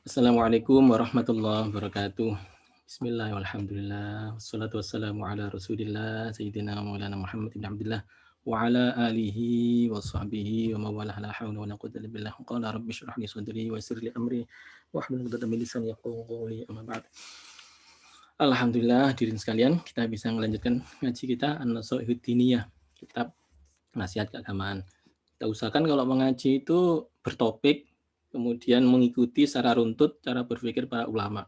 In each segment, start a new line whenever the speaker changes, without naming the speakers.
Assalamualaikum warahmatullahi wabarakatuh. Bismillah walhamdulillah wassalatu wassalamu ala Rasulillah sayyidina Maulana Muhammad ibn Abdullah wa ala alihi wa sahbihi wa mawalah la haula wa la quwwata illa billah. Qala rabbi shrah li sadri wa yassir li amri wahlul 'uqdatam min lisani yafqahu qawli amma ba'd. Alhamdulillah hadirin sekalian, kita bisa melanjutkan ngaji kita An-Nasaihud Diniyah, kitab nasihat keagamaan. Kita usahakan kalau mengaji itu bertopik, kemudian mengikuti secara runtut cara berpikir para ulama.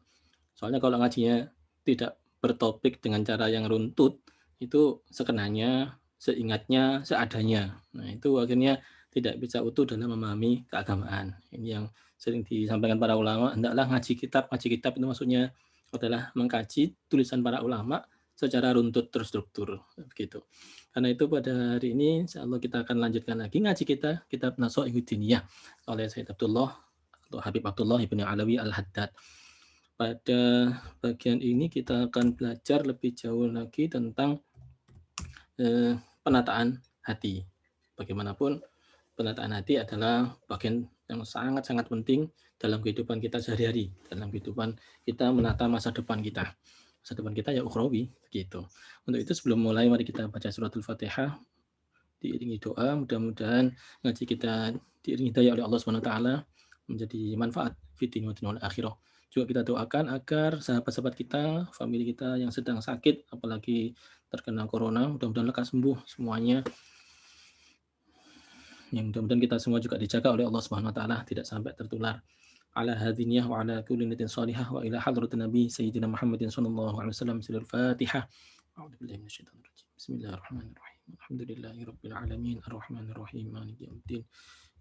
Soalnya kalau ngajinya tidak bertopik dengan cara yang runtut, itu sekenanya, seingatnya, seadanya. Nah, itu akhirnya tidak bisa utuh dalam memahami keagamaan. Ini yang sering disampaikan para ulama, hendaklah ngaji kitab itu maksudnya adalah mengkaji tulisan para ulama secara runtut terstruktur, begitu. Karena itu pada hari ini insyaallah kita akan lanjutkan lagi ngaji kita kitab Nasaihud Diniyah oleh Sayyid Abdullah atau Habib Abdullah Ibn Alawi Al-Haddad. Pada bagian ini kita akan belajar lebih jauh lagi tentang penataan hati. Bagaimanapun penataan hati adalah bagian yang sangat-sangat penting dalam kehidupan kita sehari-hari, dalam kehidupan kita menata masa depan kita. Masa depan kita ya ukhrawi, begitu. Untuk itu sebelum mulai mari kita baca suratul Fatihah diiringi doa, mudah-mudahan ngaji kita diiringi hidayah oleh Allah Subhanahu wa taala menjadi manfaat fid dunya wal akhirah. Juga kita doakan agar sahabat-sahabat kita, famili kita yang sedang sakit, apalagi terkena corona, mudah-mudahan lekas sembuh semuanya. Yang mudah-mudahan kita semua juga dijaga oleh Allah Subhanahu wa taala tidak sampai tertular. Ala hadiniyah wa ala kulli niyatin salihah wa ila hadratin nabi sayyidina Muhammadin sallallahu alaihi wasallam. Al-Fatihah. A'udzubillahi minasyaitonir rajim. Bismillahirrahmanirrahim. Alhamdulillahirabbil alamin arrahmanir rahim maliki yaumiddin.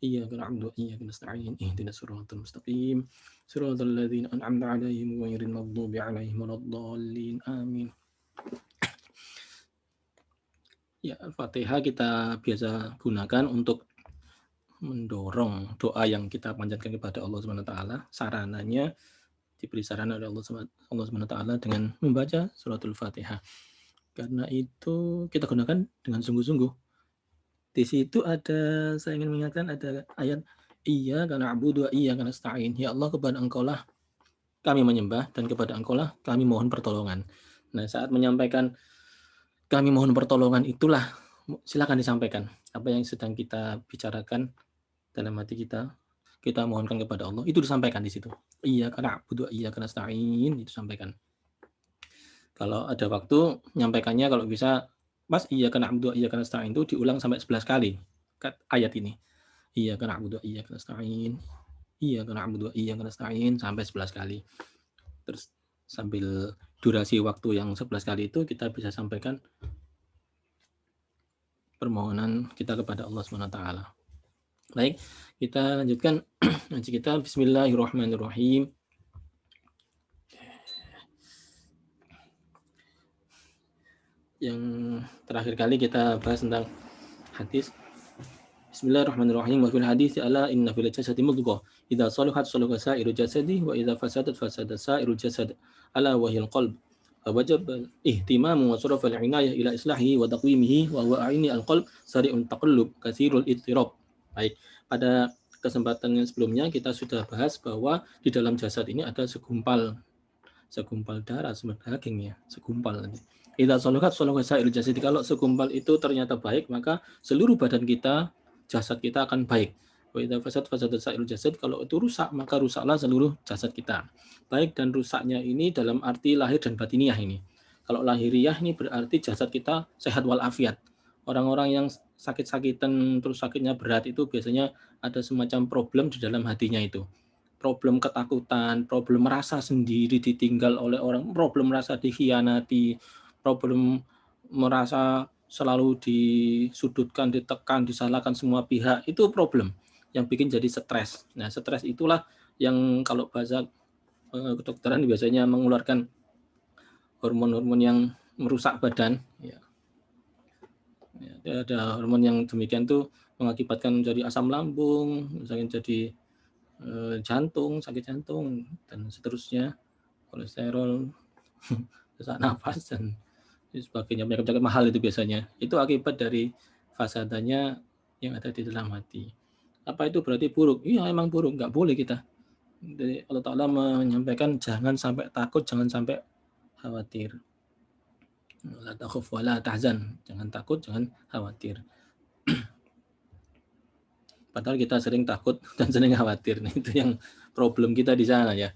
Iyyaka na'budu wa iyyaka nasta'in. Ihdinas siratal mustaqim. Siratal ladzina an'amta 'alaihim ghairil maghdubi 'alaihim waladdallin. Amin. Ya, Al-Fatihah kita biasa gunakan untuk mendorong doa yang kita panjatkan kepada Allah Subhanahu wa taala. Sarananya diberi sarana oleh Allah Subhanahu wa taala dengan membaca suratul Fatihah. Karena itu kita gunakan dengan sungguh-sungguh. Di situ ada, saya ingin mengingatkan ada ayat Iyyaka na'budu wa iyyaka nasta'in. Ya Allah, kepada Engkau lah kami menyembah dan kepada Engkau lah kami mohon pertolongan. Nah, saat menyampaikan kami mohon pertolongan itulah silakan disampaikan apa yang sedang kita bicarakan dalam hati kita mohonkan kepada Allah, itu disampaikan di situ. Iyyaka na'budu wa iyyaka nasta'in, itu sampaikan. Kalau ada waktu, nyampaikannya kalau bisa, pas iyyaka na'budu wa iyyaka nasta'in itu diulang sampai 11 kali ayat ini. Iyyaka na'budu wa iyyaka nasta'in, iyyaka na'budu wa iyyaka nasta'in, sampai 11 kali. Terus sambil durasi waktu yang 11 kali itu kita bisa sampaikan permohonan kita kepada Allah Subhanahu wa taala. Baik, kita lanjutkan ngaji kita. Bismillahirrahmanirrahim. Yang terakhir kali kita bahas tentang hadis. Bismillahirrahmanirrahim. Wa fil hadis ala inna fil jasadi mudghah idza salahat salaha sa'iru jasadi wa idza fasadat fasada sa'iru jasad ala wa hiyal qalb. Wajib ihtimamu wa sarf al-inayah ila islahihi wa taqwimihi wa huwa aini al-qalb sari'un taqallub katsirul ittirab. Baik, pada kesempatan yang sebelumnya kita sudah bahas bahwa di dalam jasad ini ada segumpal darah, daging ya, segumpal nanti. Idza salahat salaha sa'irul jasad. Kalau segumpal itu ternyata baik, maka seluruh badan kita, jasad kita akan baik. Wa idza fasada sa'irul jasad. Kalau itu rusak, maka rusaklah seluruh jasad kita. Baik dan rusaknya ini dalam arti lahir dan batiniah ini. Kalau lahiriah ini berarti jasad kita sehat walafiat. Orang-orang yang sakit-sakitan terus sakitnya berat itu biasanya ada semacam problem di dalam hatinya itu. Problem ketakutan, problem merasa sendiri ditinggal oleh orang, problem merasa dikhianati, problem merasa selalu disudutkan, ditekan, disalahkan semua pihak, itu problem yang bikin jadi stres. Nah, stres itulah yang kalau bahasa kedokteran biasanya mengeluarkan hormon-hormon yang merusak badan. Ya, ada hormon yang demikian tuh mengakibatkan jadi asam lambung, misalnya jadi jantung, sakit jantung, dan seterusnya, kolesterol, sesak nafas, dan sebagainya. Penyakit-penyakit mahal itu biasanya. Itu akibat dari fasadanya yang ada di dalam hati. Apa itu berarti buruk? Iya, emang buruk. Nggak boleh kita Jadi Allah Ta'ala menyampaikan jangan sampai takut, jangan sampai khawatir. La takhuf wa la tahzan. Jangan takut, jangan khawatir. Padahal kita sering takut dan sering khawatir. Nah, itu yang problem kita di sana ya.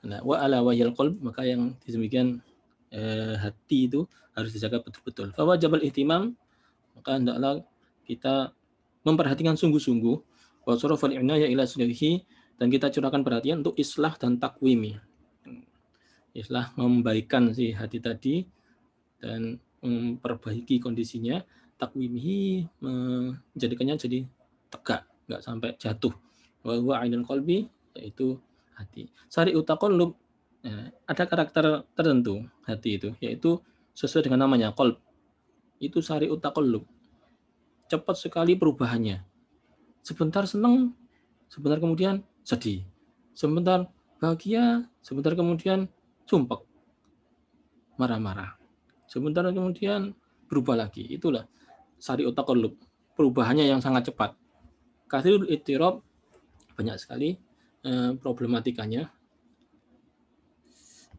Nah, wa ala wahyal qalb, maka yang demikian hati itu harus dijaga betul-betul. Fa wajibal ihtimam, maka hendaklah kita memperhatikan sungguh-sungguh wa sarafal inaya ila sunnatihi, dan kita curahkan perhatian untuk islah dan takwimi. Islah membaikkan si hati tadi dan memperbaiki kondisinya, takwimihi menjadikannya jadi tegak, nggak sampai jatuh. Wa huwa ainul qalbi, yaitu hati. Sari utaqallub, ada karakter tertentu hati itu, yaitu sesuai dengan namanya qalb. Itu sari utaqallub. Cepat sekali perubahannya. Sebentar senang, sebentar kemudian sedih. Sebentar bahagia, sebentar kemudian sumpek, marah-marah. Sebentar kemudian berubah lagi. Itulah sari utaqallub, perubahannya yang sangat cepat. Kathirul ittirab, banyak sekali problematikanya.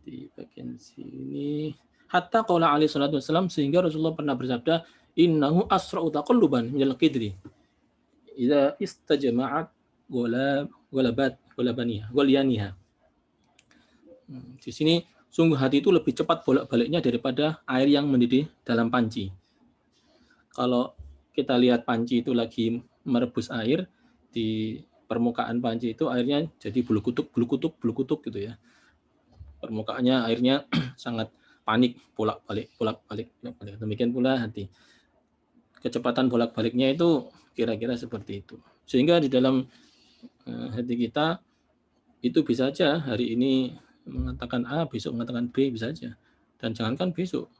Di bagian sini, hatta qala alaihi salatu wasallam, sehingga Rasulullah pernah bersabda, innahu asra'u taqalluban minal qidri idza istajma'at ghalyaniha. Di sini sungguh hati itu lebih cepat bolak-baliknya daripada air yang mendidih dalam panci. Kalau kita lihat panci itu lagi merebus air, di permukaan panci itu airnya jadi bulu kutuk gitu ya. Permukaannya airnya sangat panik, bolak-balik. Demikian pula hati. Kecepatan bolak-baliknya itu kira-kira seperti itu. Sehingga di dalam hati kita itu bisa saja hari ini mengatakan A, besok mengatakan B, bisa saja. Dan jangankan besok,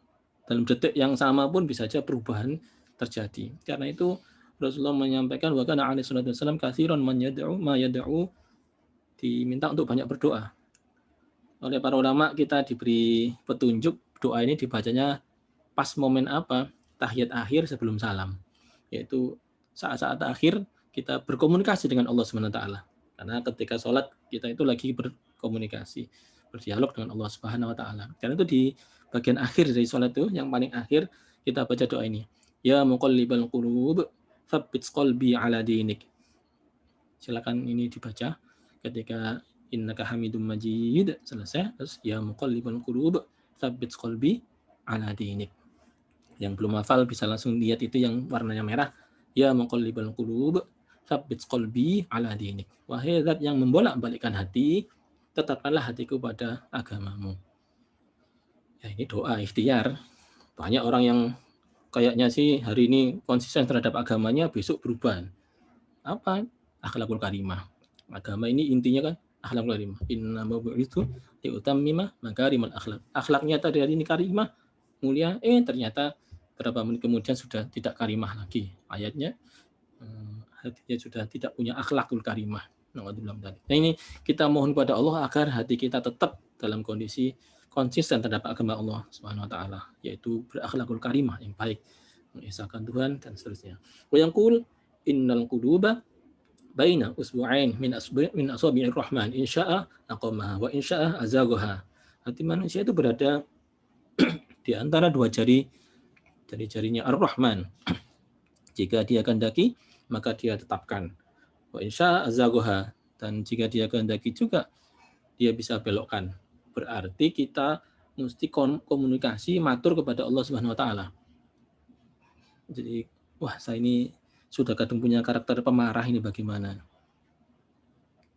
dalam detik yang sama pun bisa saja perubahan terjadi. Karena itu Rasulullah menyampaikan wa kana alaihi salatu wasallam katsiran man yad'u ma yad'u, diminta untuk banyak berdoa. Oleh para ulama kita diberi petunjuk doa ini dibacanya pas momen apa? Tahiyat akhir sebelum salam. Yaitu saat-saat akhir kita berkomunikasi dengan Allah SWT. Karena ketika sholat kita itu lagi berkomunikasi, berdialog dengan Allah Subhanahu wa taala. Karena itu di bagian akhir dari sholat itu, yang paling akhir kita baca doa ini. Ya muqallibal qulub, tsabbit qalbi ala dinik. Silakan ini dibaca ketika innaka hamidum majid selesai, terus ya muqallibal qulub, tsabbit qalbi ala dinik. Yang belum hafal bisa langsung lihat itu yang warnanya merah. Ya muqallibal qulub, tsabbit qalbi ala dinik. Wahai zat yang membolak-balikkan hati, tetapkanlah hatiku pada agamamu. Ya, ini doa ikhtiar. Banyak orang yang kayaknya sih hari ini konsisten terhadap agamanya, besok berubah. Apa? Akhlakul karimah. Agama ini intinya kan akhlakul karimah. Inna mabu'itsu liutammima makarimal akhlak. Akhlaknya tadi hari ini karimah, mulia, ternyata berapa menit kemudian sudah tidak karimah lagi. Ayatnya hatinya sudah tidak punya akhlakul karimah. Nah, ini kita mohon kepada Allah agar hati kita tetap dalam kondisi konsisten terhadap agama Allah Subhanahu wa taala, yaitu berakhlakul karimah yang baik, mengesahkan Tuhan dan seterusnya. Wa yaqul innal quluba baina usbu'ain min asabi'ir rahman insya'a aqamaha wa insya'a azaghaha. Hati manusia itu berada di antara dua jari-jarinya Ar-Rahman. Jika dia kehendaki, maka dia tetapkan. Wa insya azaghaha, dan jika dia kehendaki juga dia bisa belokkan. Berarti kita mesti komunikasi matur kepada Allah Subhanahu wa taala. Jadi, wah, saya ini sudah kadang punya karakter pemarah, ini bagaimana?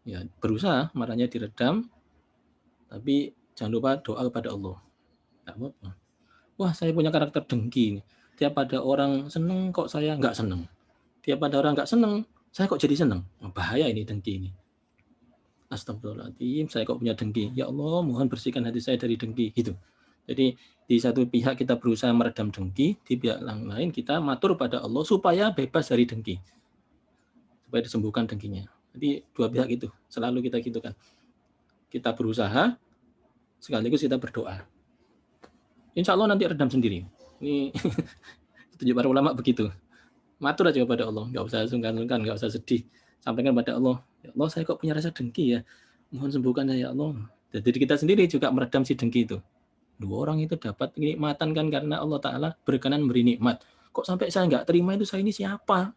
Ya, berusaha marahnya diredam, tapi jangan lupa doa kepada Allah. Enggak apa-apa. Wah, saya punya karakter dengki. Tiap ada orang seneng kok saya enggak seneng. Tiap ada orang enggak seneng, saya kok jadi seneng. Bahaya ini dengki ini. Astagfirullahaladzim, saya kok punya dengki. Ya Allah, mohon bersihkan hati saya dari dengki. Gitu. Jadi di satu pihak kita berusaha meredam dengki, di pihak lain kita matur pada Allah supaya bebas dari dengki. Supaya disembuhkan dengkinya. Jadi dua pihak itu, selalu kita gitu kan. Kita berusaha, sekaligus kita berdoa. Insya Allah nanti redam sendiri. Ini petunjuk para ulama begitu. Matur aja kepada Allah, nggak usah sungkan-sungkan, nggak usah sedih. Sampaikan pada Allah, ya Allah, saya kok punya rasa dengki ya. mohon sembuhkan ya Allah. Jadi kita sendiri juga meredam si dengki itu. Dua orang itu dapat kenikmatan kan karena Allah Ta'ala berkenan memberi nikmat. Kok sampai saya nggak terima itu, saya ini siapa?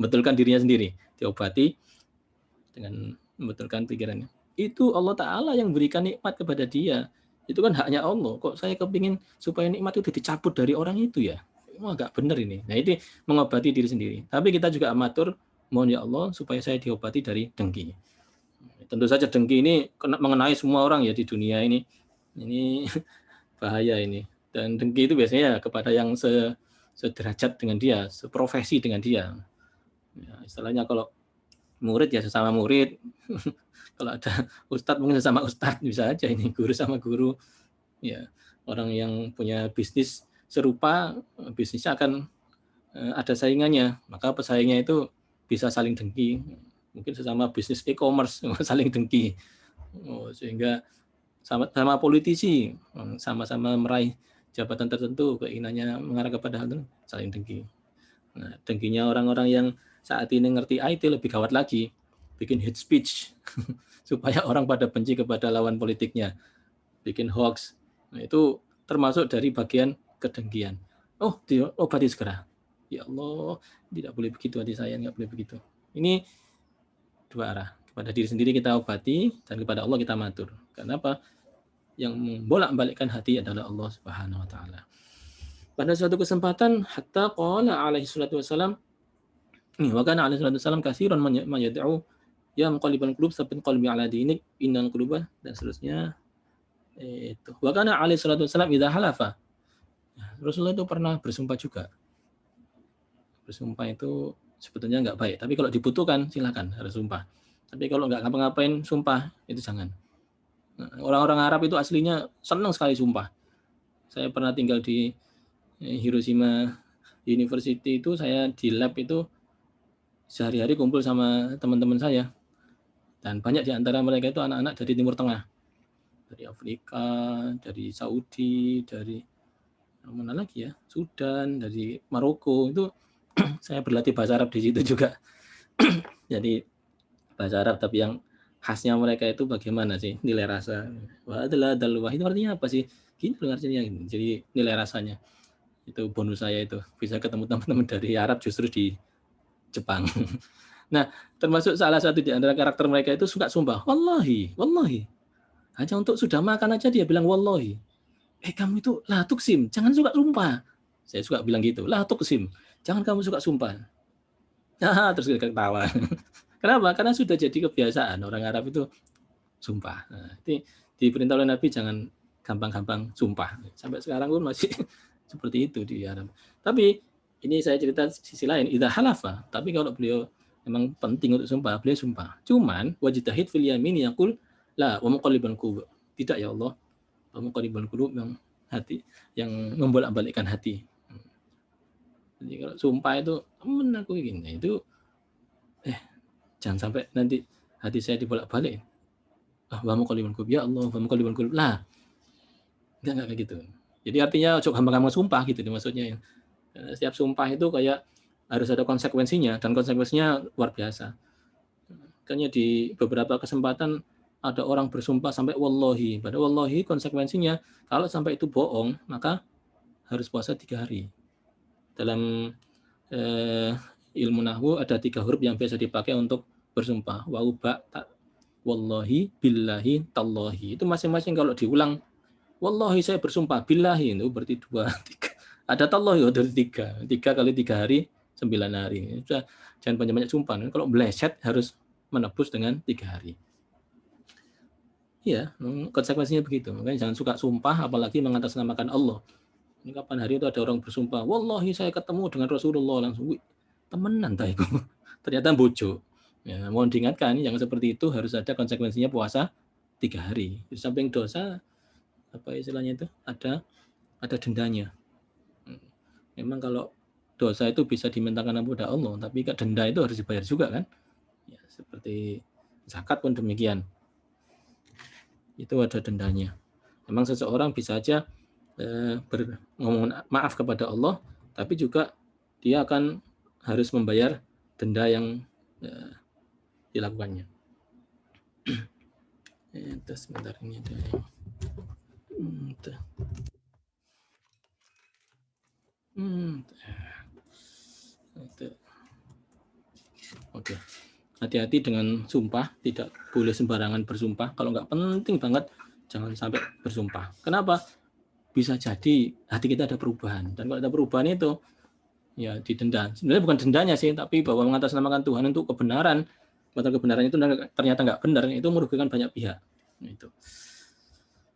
Betulkan dirinya sendiri. Diobati dengan membetulkan pikirannya. Itu Allah Ta'ala yang berikan nikmat kepada dia. Itu kan haknya Allah. Kok saya kepingin supaya nikmat itu dicabut dari orang itu ya? Wah, nggak benar ini. Nah, ini mengobati diri sendiri. Tapi kita juga amatur, mohon ya Allah supaya saya diobati dari dengki. Tentu saja dengki ini mengenai semua orang ya di dunia ini. Ini bahaya ini. Dan dengki itu biasanya kepada yang sederajat dengan dia, seprofesi dengan dia. Ya, istilahnya kalau murid ya sesama murid. Kalau ada ustadz mungkin sesama ustadz, bisa aja ini guru sama guru. Ya, orang yang punya bisnis serupa, bisnisnya akan ada saingannya. Maka pesaingnya itu bisa saling dengki. Mungkin sesama bisnis e-commerce saling dengki. Sehingga sama politisi sama-sama meraih jabatan tertentu, keinginannya mengarah kepada hal itu, saling dengki. Nah, dengkinya orang-orang yang saat ini ngerti IT lebih gawat lagi, bikin hate speech supaya orang pada benci kepada lawan politiknya, bikin hoax. Nah, itu termasuk dari bagian kedengkian. Oh, diobati segera. Ya Allah, tidak boleh begitu hati saya, nggak boleh begitu. Ini dua arah. Kepada diri sendiri kita obati, dan kepada Allah kita matur. Kenapa? Yang membolak-balikkan hati adalah Allah Subhanahu wa taala. Pada suatu kesempatan hatta qala alaihi salatu wasalam, wa kana alaihi salatu wasalam katsiran yad'u ya muqallibal qulub tsabbit qalbi ala dinik innal quluba, dan seterusnya. Itu. Wa kana alaihi salatu wasalam idza halafa. Rasulullah itu pernah bersumpah juga. Bersumpah itu sebetulnya enggak baik, tapi kalau dibutuhkan silakan harus sumpah. Tapi kalau enggak ngapa-ngapain sumpah itu jangan. Orang-orang Arab itu aslinya senang sekali sumpah. Saya pernah tinggal di Hiroshima University itu, saya di lab itu sehari-hari kumpul sama teman-teman saya. Dan banyak di antara mereka itu anak-anak dari Timur Tengah. Dari Afrika, dari Saudi, dari mana lagi ya? Sudan, dari Maroko. Itu saya berlatih bahasa Arab di situ juga. Jadi bahasa Arab tapi yang khasnya mereka itu bagaimana sih nilai rasa. Wah, adalah dalwah itu artinya apa sih? Gini loh artinya. Jadi nilai rasanya. Itu bonus saya itu. Bisa ketemu teman-teman dari Arab justru di Jepang. Nah, termasuk salah satu di antara karakter mereka itu suka sumpah. Wallahi, wallahi. Hanya untuk sudah makan aja dia bilang wallahi. Kamu itu la tuksim, jangan suka sumpah. Saya suka bilang gitu, la tuksim, jangan kamu suka sumpah. Terus dia ketawa. Kenapa? Karena sudah jadi kebiasaan orang Arab itu sumpah. Nah, ini diperintah oleh Nabi jangan gampang-gampang sumpah. Sampai sekarang pun masih seperti itu di Arab. Tapi ini saya cerita sisi lain, idza halafa. Tapi kalau beliau memang penting untuk sumpah, beliau sumpah. Cuman wajitahid fil yamin yaqul la wa muqallibal qulub. Tidak ya Allah, wa muqallibal qulub, yang hati yang membolak-balikkan hati. Jadi kalau sumpah itu temen aku gini, itu jangan sampai nanti hati saya dibolak-balik. Wa muqallibal qulub, ya Allah, wa muqallibal qulub. Lah, enggak kayak gitu. Jadi artinya coba gampang-gampang sumpah gitu maksudnya. Setiap sumpah itu kayak harus ada konsekuensinya, dan konsekuensinya luar biasa. Makanya di beberapa kesempatan ada orang bersumpah sampai wallahi. Pada wallahi konsekuensinya kalau sampai itu bohong maka harus puasa 3 hari. Dalam ilmu nahwu ada 3 huruf yang biasa dipakai untuk bersumpah. Wauba, wallahi, billahi, tallahi. Itu masing-masing kalau diulang, wallahi saya bersumpah, billahi itu berarti 2, 3. Ada tallahi dari 3. 3 kali 3 hari 9 hari. Jangan banyak-banyak sumpah. Kalau meleset harus menebus dengan 3 hari. Iya, konsekuensinya begitu. Makanya jangan suka sumpah, apalagi mengatasnamakan Allah. Ini kapan hari itu ada orang bersumpah, wallahi saya ketemu dengan Rasulullah, langsung temenan tak itu. Ternyata bojo. Ya, mohon diingatkan yang seperti itu harus ada konsekuensinya puasa 3 hari. Di samping dosa, apa istilahnya itu, ada dendanya. Memang kalau dosa itu bisa dimintakan kepada Allah, tapi denda itu harus dibayar juga kan? Ya, seperti zakat pun demikian. Itu ada dendanya. Memang seseorang bisa aja ngomong maaf kepada Allah, tapi juga dia akan harus membayar denda yang dilakukannya. Sebentar, ini ada yang Oke. Hati-hati dengan sumpah, tidak boleh sembarangan bersumpah. Kalau nggak penting banget, jangan sampai bersumpah. Kenapa? Bisa jadi hati kita ada perubahan. Dan kalau ada perubahan itu, ya didenda. Sebenarnya bukan dendanya sih, tapi bahwa mengatasnamakan Tuhan untuk kebenaran, padahal kebenaran itu ternyata nggak benar, itu merugikan banyak pihak. Itu.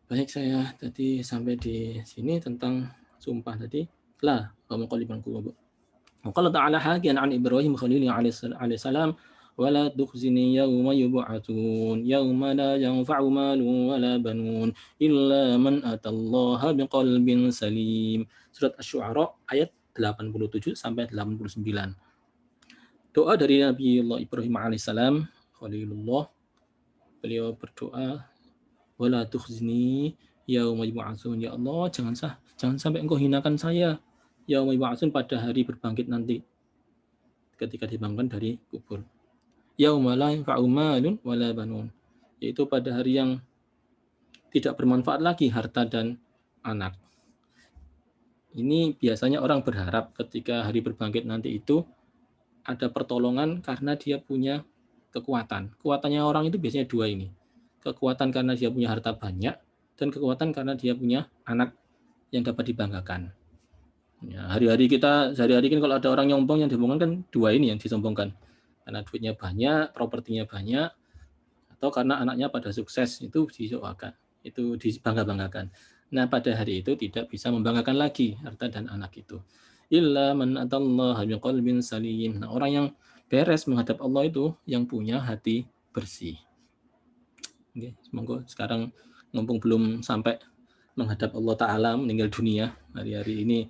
Baik, saya tadi sampai di sini tentang sumpah tadi. La, kamu qaliban qulub. Qala ta'ala hakiyan an Ibrahim khalili alaihi salam wala tukhzini yawma yub'atsun yawma la yanfa'u malun wala banun illa man atallaha biqalbin salim. Surat Asy-Syu'ara ayat 87 sampai 89. Doa dari Nabi Allah Ibrahim alaihissalam, Khalilullah. Beliau berdoa, wala tukhzini yauma yub'atsun, ya Allah, jangan sampai engkau hinakan saya yauma yub'atsun, pada hari berbangkit nanti, ketika dibangunkan dari kubur. Yauma la yanfa'u malun wala banun, yaitu pada hari yang tidak bermanfaat lagi harta dan anak. Ini biasanya orang berharap ketika hari berbangkit nanti itu ada pertolongan karena dia punya kekuatan. Kekuatannya orang itu biasanya dua ini. Kekuatan karena dia punya harta banyak, dan kekuatan karena dia punya anak yang dapat dibanggakan. Ya, hari-hari kita, sehari-hari kan kalau ada orang nyombong, yang disombongkan kan dua ini yang disombongkan. Karena duitnya banyak, propertinya banyak, atau karena anaknya pada sukses, itu disoakan, itu dibangga-banggakan. Nah, pada hari itu tidak bisa membanggakan lagi harta dan anak itu. Illa man atallaha biqalbin salim. Nah, orang yang beres menghadap Allah itu yang punya hati bersih. Oke, semoga sekarang mumpung belum sampai menghadap Allah Ta'ala, meninggal dunia, hari-hari ini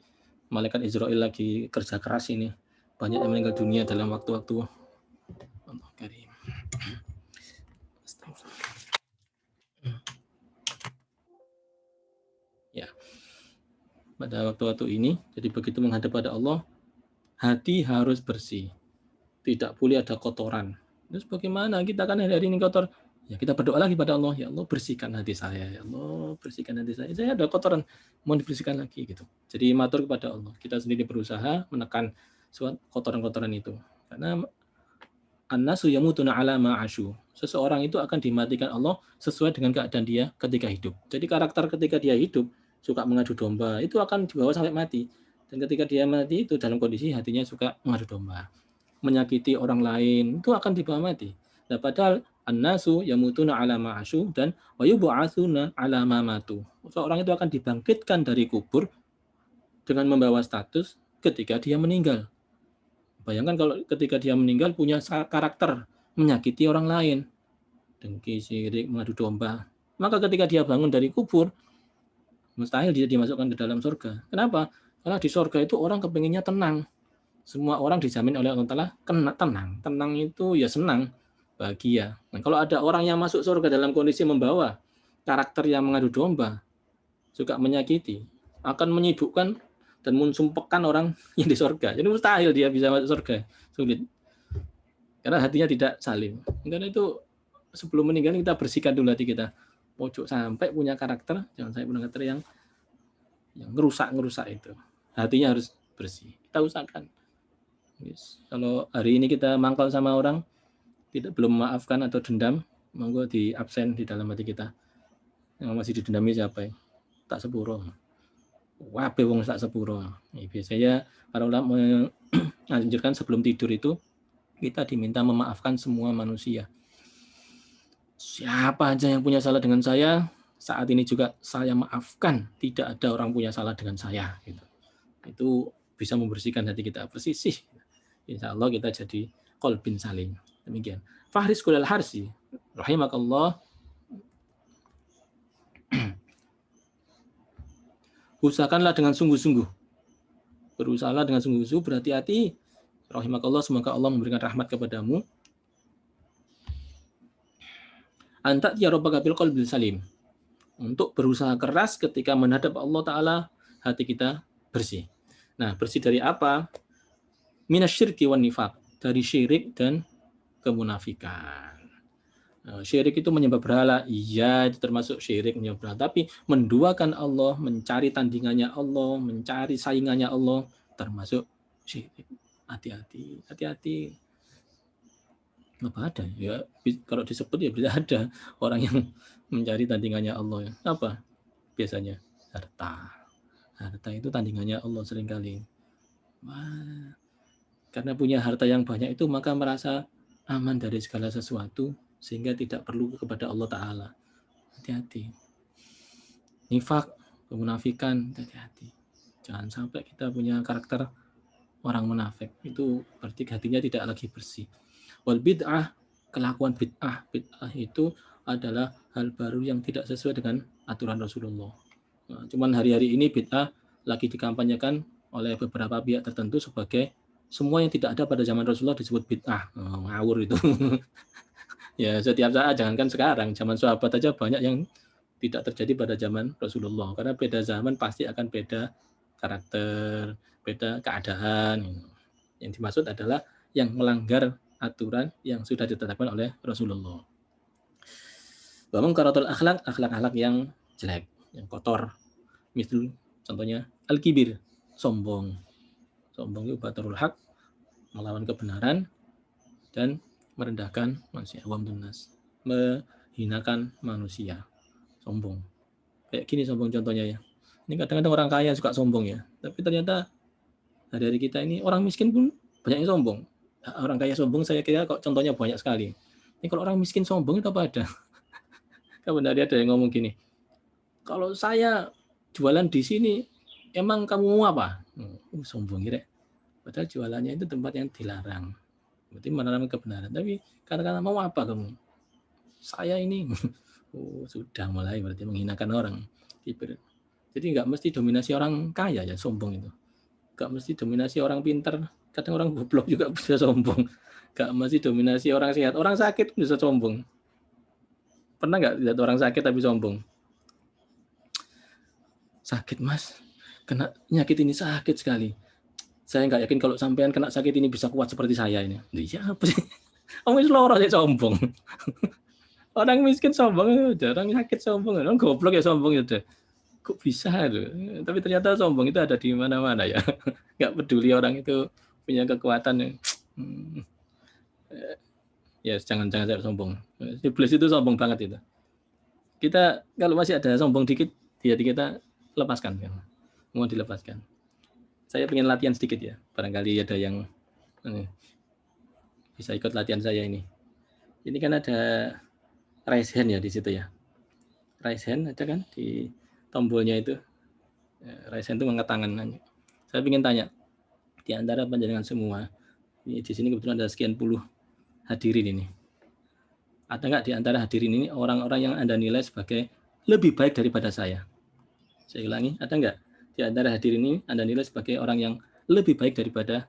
malaikat Israel lagi kerja keras ini, banyak yang meninggal dunia dalam waktu-waktu Allah Karim. Ya, pada waktu-waktu ini, jadi begitu menghadap pada Allah, hati harus bersih, tidak boleh ada kotoran. Terus bagaimana kita kan hari-hari ini kotor? Ya kita berdoa lagi pada Allah, ya Allah bersihkan hati saya, ya Allah bersihkan hati saya ada kotoran, mau dibersihkan lagi gitu. Jadi matur kepada Allah, kita sendiri berusaha menekan kotoran-kotoran itu, karena an-nasu yamutuna ala ma asyu. Seseorang itu akan dimatikan Allah sesuai dengan keadaan dia ketika hidup. Jadi karakter ketika dia hidup suka mengadu domba, itu akan dibawa sampai mati. Dan ketika dia mati itu dalam kondisi hatinya suka mengadu domba, menyakiti orang lain, itu akan dibawa mati. Nah, padahal an-nasu yamutuna ala ma asyu dan wa yub'atsuna ala ma matu. Seorang itu akan dibangkitkan dari kubur dengan membawa status ketika dia meninggal. Bayangkan kalau ketika dia meninggal punya karakter menyakiti orang lain, dengki, sirik, mengadu domba, maka ketika dia bangun dari kubur, mustahil dia dimasukkan ke dalam surga. Kenapa? Karena di surga itu orang kepinginnya tenang. Semua orang dijamin oleh Allah Ta'ala tenang. Tenang itu ya senang, bahagia. Nah, kalau ada orang yang masuk surga dalam kondisi membawa karakter yang mengadu domba, suka menyakiti, akan menyibukkan dan mensumpahkan orang yang di surga. Jadi mustahil dia bisa masuk surga. Sulit. Karena hatinya tidak salim. Karena itu sebelum meninggal kita bersihkan dulu hati kita. Pojok sampai punya karakter, jangan sampai punya karakter yang ngerusak itu. Hatinya harus bersih. Kita usahakan. Yes. Kalau hari ini kita mangkal sama orang, belum memaafkan atau dendam, monggo di absen di dalam hati kita. Yang masih didendami siapa ya? Tak sepuro. Wabe wong tak sepuro. Biasanya para ulama menganjurkan sebelum tidur itu kita diminta memaafkan semua manusia. Siapa aja yang punya salah dengan saya, saat ini juga saya maafkan. Tidak ada orang punya salah dengan saya. Gitu. Itu bisa membersihkan hati kita, bersih. Insya Allah kita jadi qalbin salim. Demikian. Fahris kulal harsi, rahimakallah. Usahakanlah dengan sungguh-sungguh. Berusahalah dengan sungguh-sungguh, berhati-hati. Rahimakallah, semoga Allah memberikan rahmat kepadamu. Anta ya rabbaka bil qalbil salim. Untuk berusaha keras ketika menghadap Allah Ta'ala, hati kita bersih. Nah, bersih dari apa? Minasyirki wan nifaq, dari syirik dan kemunafikan. Syirik itu menyembah berhala, iya itu termasuk syirik menyembah berhala. Tapi menduakan Allah, mencari tandingannya Allah, mencari saingannya Allah, termasuk syirik. Hati-hati, hati-hati. Apa ada? Ya kalau disebut ya berarti ada orang yang mencari tandingannya Allah. Apa? Biasanya harta. Harta itu tandingannya Allah seringkali. Wah, karena punya harta yang banyak itu maka merasa aman dari segala sesuatu sehingga tidak perlu kepada Allah Ta'ala. Hati-hati. Nifak, kemunafikan, hati-hati. Jangan sampai kita punya karakter orang munafik. Itu berarti hatinya tidak lagi bersih. Wal bid'ah, kelakuan bid'ah. Bid'ah itu adalah hal baru yang tidak sesuai dengan aturan Rasulullah. Nah, cuman hari-hari ini bid'ah lagi dikampanyekan oleh beberapa pihak tertentu sebagai semua yang tidak ada pada zaman Rasulullah disebut bid'ah. Ngawur itu. Ya setiap saat, jangankan sekarang, zaman sahabat aja banyak yang tidak terjadi pada zaman Rasulullah. Karena beda zaman pasti akan beda karakter, beda keadaan. Yang dimaksud adalah yang melanggar aturan yang sudah ditetapkan oleh Rasulullah. Wa munkaratul akhlak, akhlak-akhlak yang jelek, yang kotor. Misal contohnya al-kibir, sombong. Sombong itu batarul haq, melawan kebenaran dan merendahkan manusia, wamdunas, menghinakan manusia, sombong. Kayak gini sombong contohnya ya. Ini kadang-kadang orang kaya suka sombong ya, tapi ternyata hari-hari kita ini orang miskin pun banyak yang sombong. Orang kaya sombong saya kira kok contohnya banyak sekali. Ini kalau orang miskin sombong itu apa ada? Kapan hari ada yang ngomong gini, kalau saya jualan di sini, emang kamu mau apa? Sombong kira. Padahal jualannya itu tempat yang dilarang. Berarti menerangkan kebenaran. Tapi kata-kata mau apa kamu? Saya ini, sudah mulai berarti menghinakan orang. Kibir. Jadi nggak mesti dominasi orang kaya ya sombong itu. Nggak mesti dominasi orang pintar. Kadang orang goblok juga bisa sombong. Nggak mesti dominasi orang sehat. Orang sakit bisa sombong. Pernah nggak lihat orang sakit tapi sombong? Sakit mas, kena penyakit ini sakit sekali. Saya nggak yakin kalau sampean kena sakit ini bisa kuat seperti saya ini. Iya apa sih? Orang seloro aja sombong. Orang miskin sombong, orang sakit sombong, orang goblok ya sombong ya. Kok bisa tuh? Tapi ternyata sombong itu ada di mana-mana ya. Nggak peduli orang itu punya kekuatan. Ya jangan saya sombong. Iblis itu sombong banget itu. Kita kalau masih ada sombong dikit di hati kita, lepaskan. Mau dilepaskan. Saya pengen latihan sedikit ya. Barangkali ada yang bisa ikut latihan saya ini. Ini kan ada raise hand ya di situ ya. Raise hand ada kan di tombolnya itu. Raise hand itu mengangkat tangan. Saya ingin tanya, di antara panjenengan semua, ini di sini kebetulan ada sekian puluh hadirin ini. Ada nggak di antara hadirin ini orang-orang yang Anda nilai sebagai lebih baik daripada saya? Saya ulangi, ada nggak di antara hadirin ini Anda nilai sebagai orang yang lebih baik daripada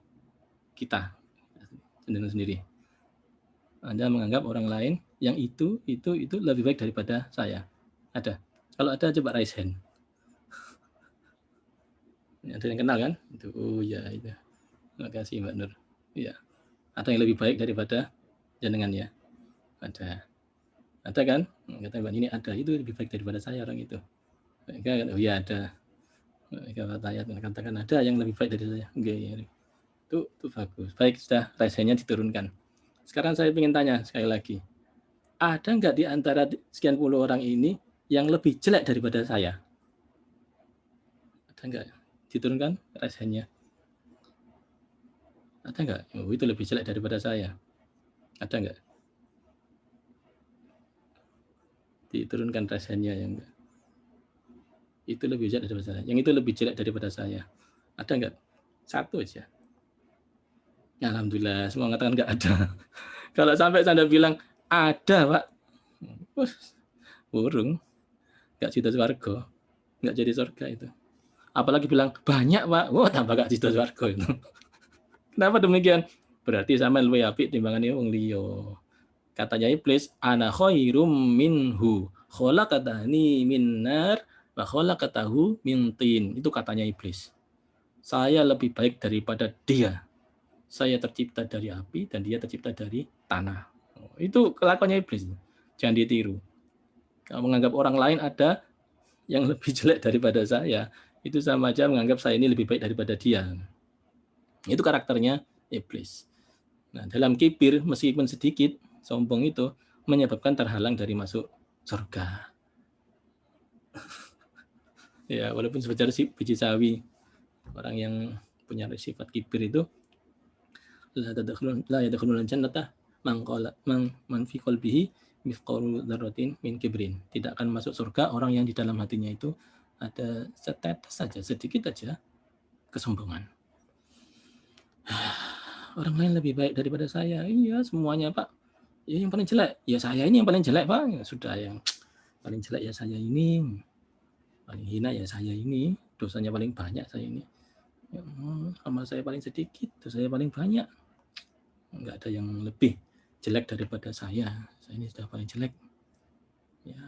kita sendiri? Anda menganggap orang lain yang itu lebih baik daripada saya. Ada? Kalau ada coba raise hand. Ada yang kenal kan? Itu, oh ya itu. Terima kasih Mbak Nur. Iya. Ada yang lebih baik daripada jenengan ya? Ada. Ada kan? Kata Mbak ini ada, itu lebih baik daripada saya orang itu. Oh ya ada. Katakan ada yang lebih baik dari saya. Oke. Itu bagus. Baik, sudah raise hand-nya diturunkan. Sekarang saya ingin tanya sekali lagi. Ada nggak di antara sekian puluh orang ini yang lebih jelek daripada saya? Ada nggak? Diturunkan raise hand-nya. Ada nggak? Oh, itu lebih jelek daripada saya. Ada nggak? Diturunkan raise hand-nya yang enggak. Itu lebih jelek daripada saya. Yang itu lebih jelek daripada saya. Ada nggak? Satu aja. Alhamdulillah, semua mengatakan nggak ada. Kalau sampai Anda bilang ada, Pak, burung, nggak cita swarga, nggak jadi surga itu. Apalagi bilang banyak, Pak, wah tambah nggak cita swarga itu. Kenapa demikian? Berarti sama luwe apik timbangannya wong liya. Katanya iblis, ana khairum minhu, khalaqatani min nar wa khalaqatahu min tin. Itu katanya iblis. Saya lebih baik daripada dia. Saya tercipta dari api dan dia tercipta dari tanah. Itu kelakuannya iblis. Jangan ditiru. Kalau menganggap orang lain ada yang lebih jelek daripada saya, itu sama aja menganggap saya ini lebih baik daripada dia. Itu karakternya iblis. Nah, dalam kibir, meskipun sedikit, sombong itu menyebabkan terhalang dari masuk surga. Ya, walaupun sebenarnya biji sawi, orang yang punya sifat kibir itu la yadkhulul jannata man fi qalbihi mithqalu dzarratin min kibrin. Tidak akan masuk surga orang yang di dalam hatinya itu ada setetes saja, sedikit saja kesombongan. Orang lain lebih baik daripada saya. Iya, semuanya, Pak. Ya, yang paling jelek, ya saya ini yang paling jelek, Pak. Ya, sudah, yang paling jelek ya saya ini. Paling hina ya saya ini. Dosanya paling banyak saya ini. Ya, amal saya paling sedikit, dosa saya paling banyak. Enggak ada yang lebih jelek daripada saya. Saya ini sudah paling jelek. Ya,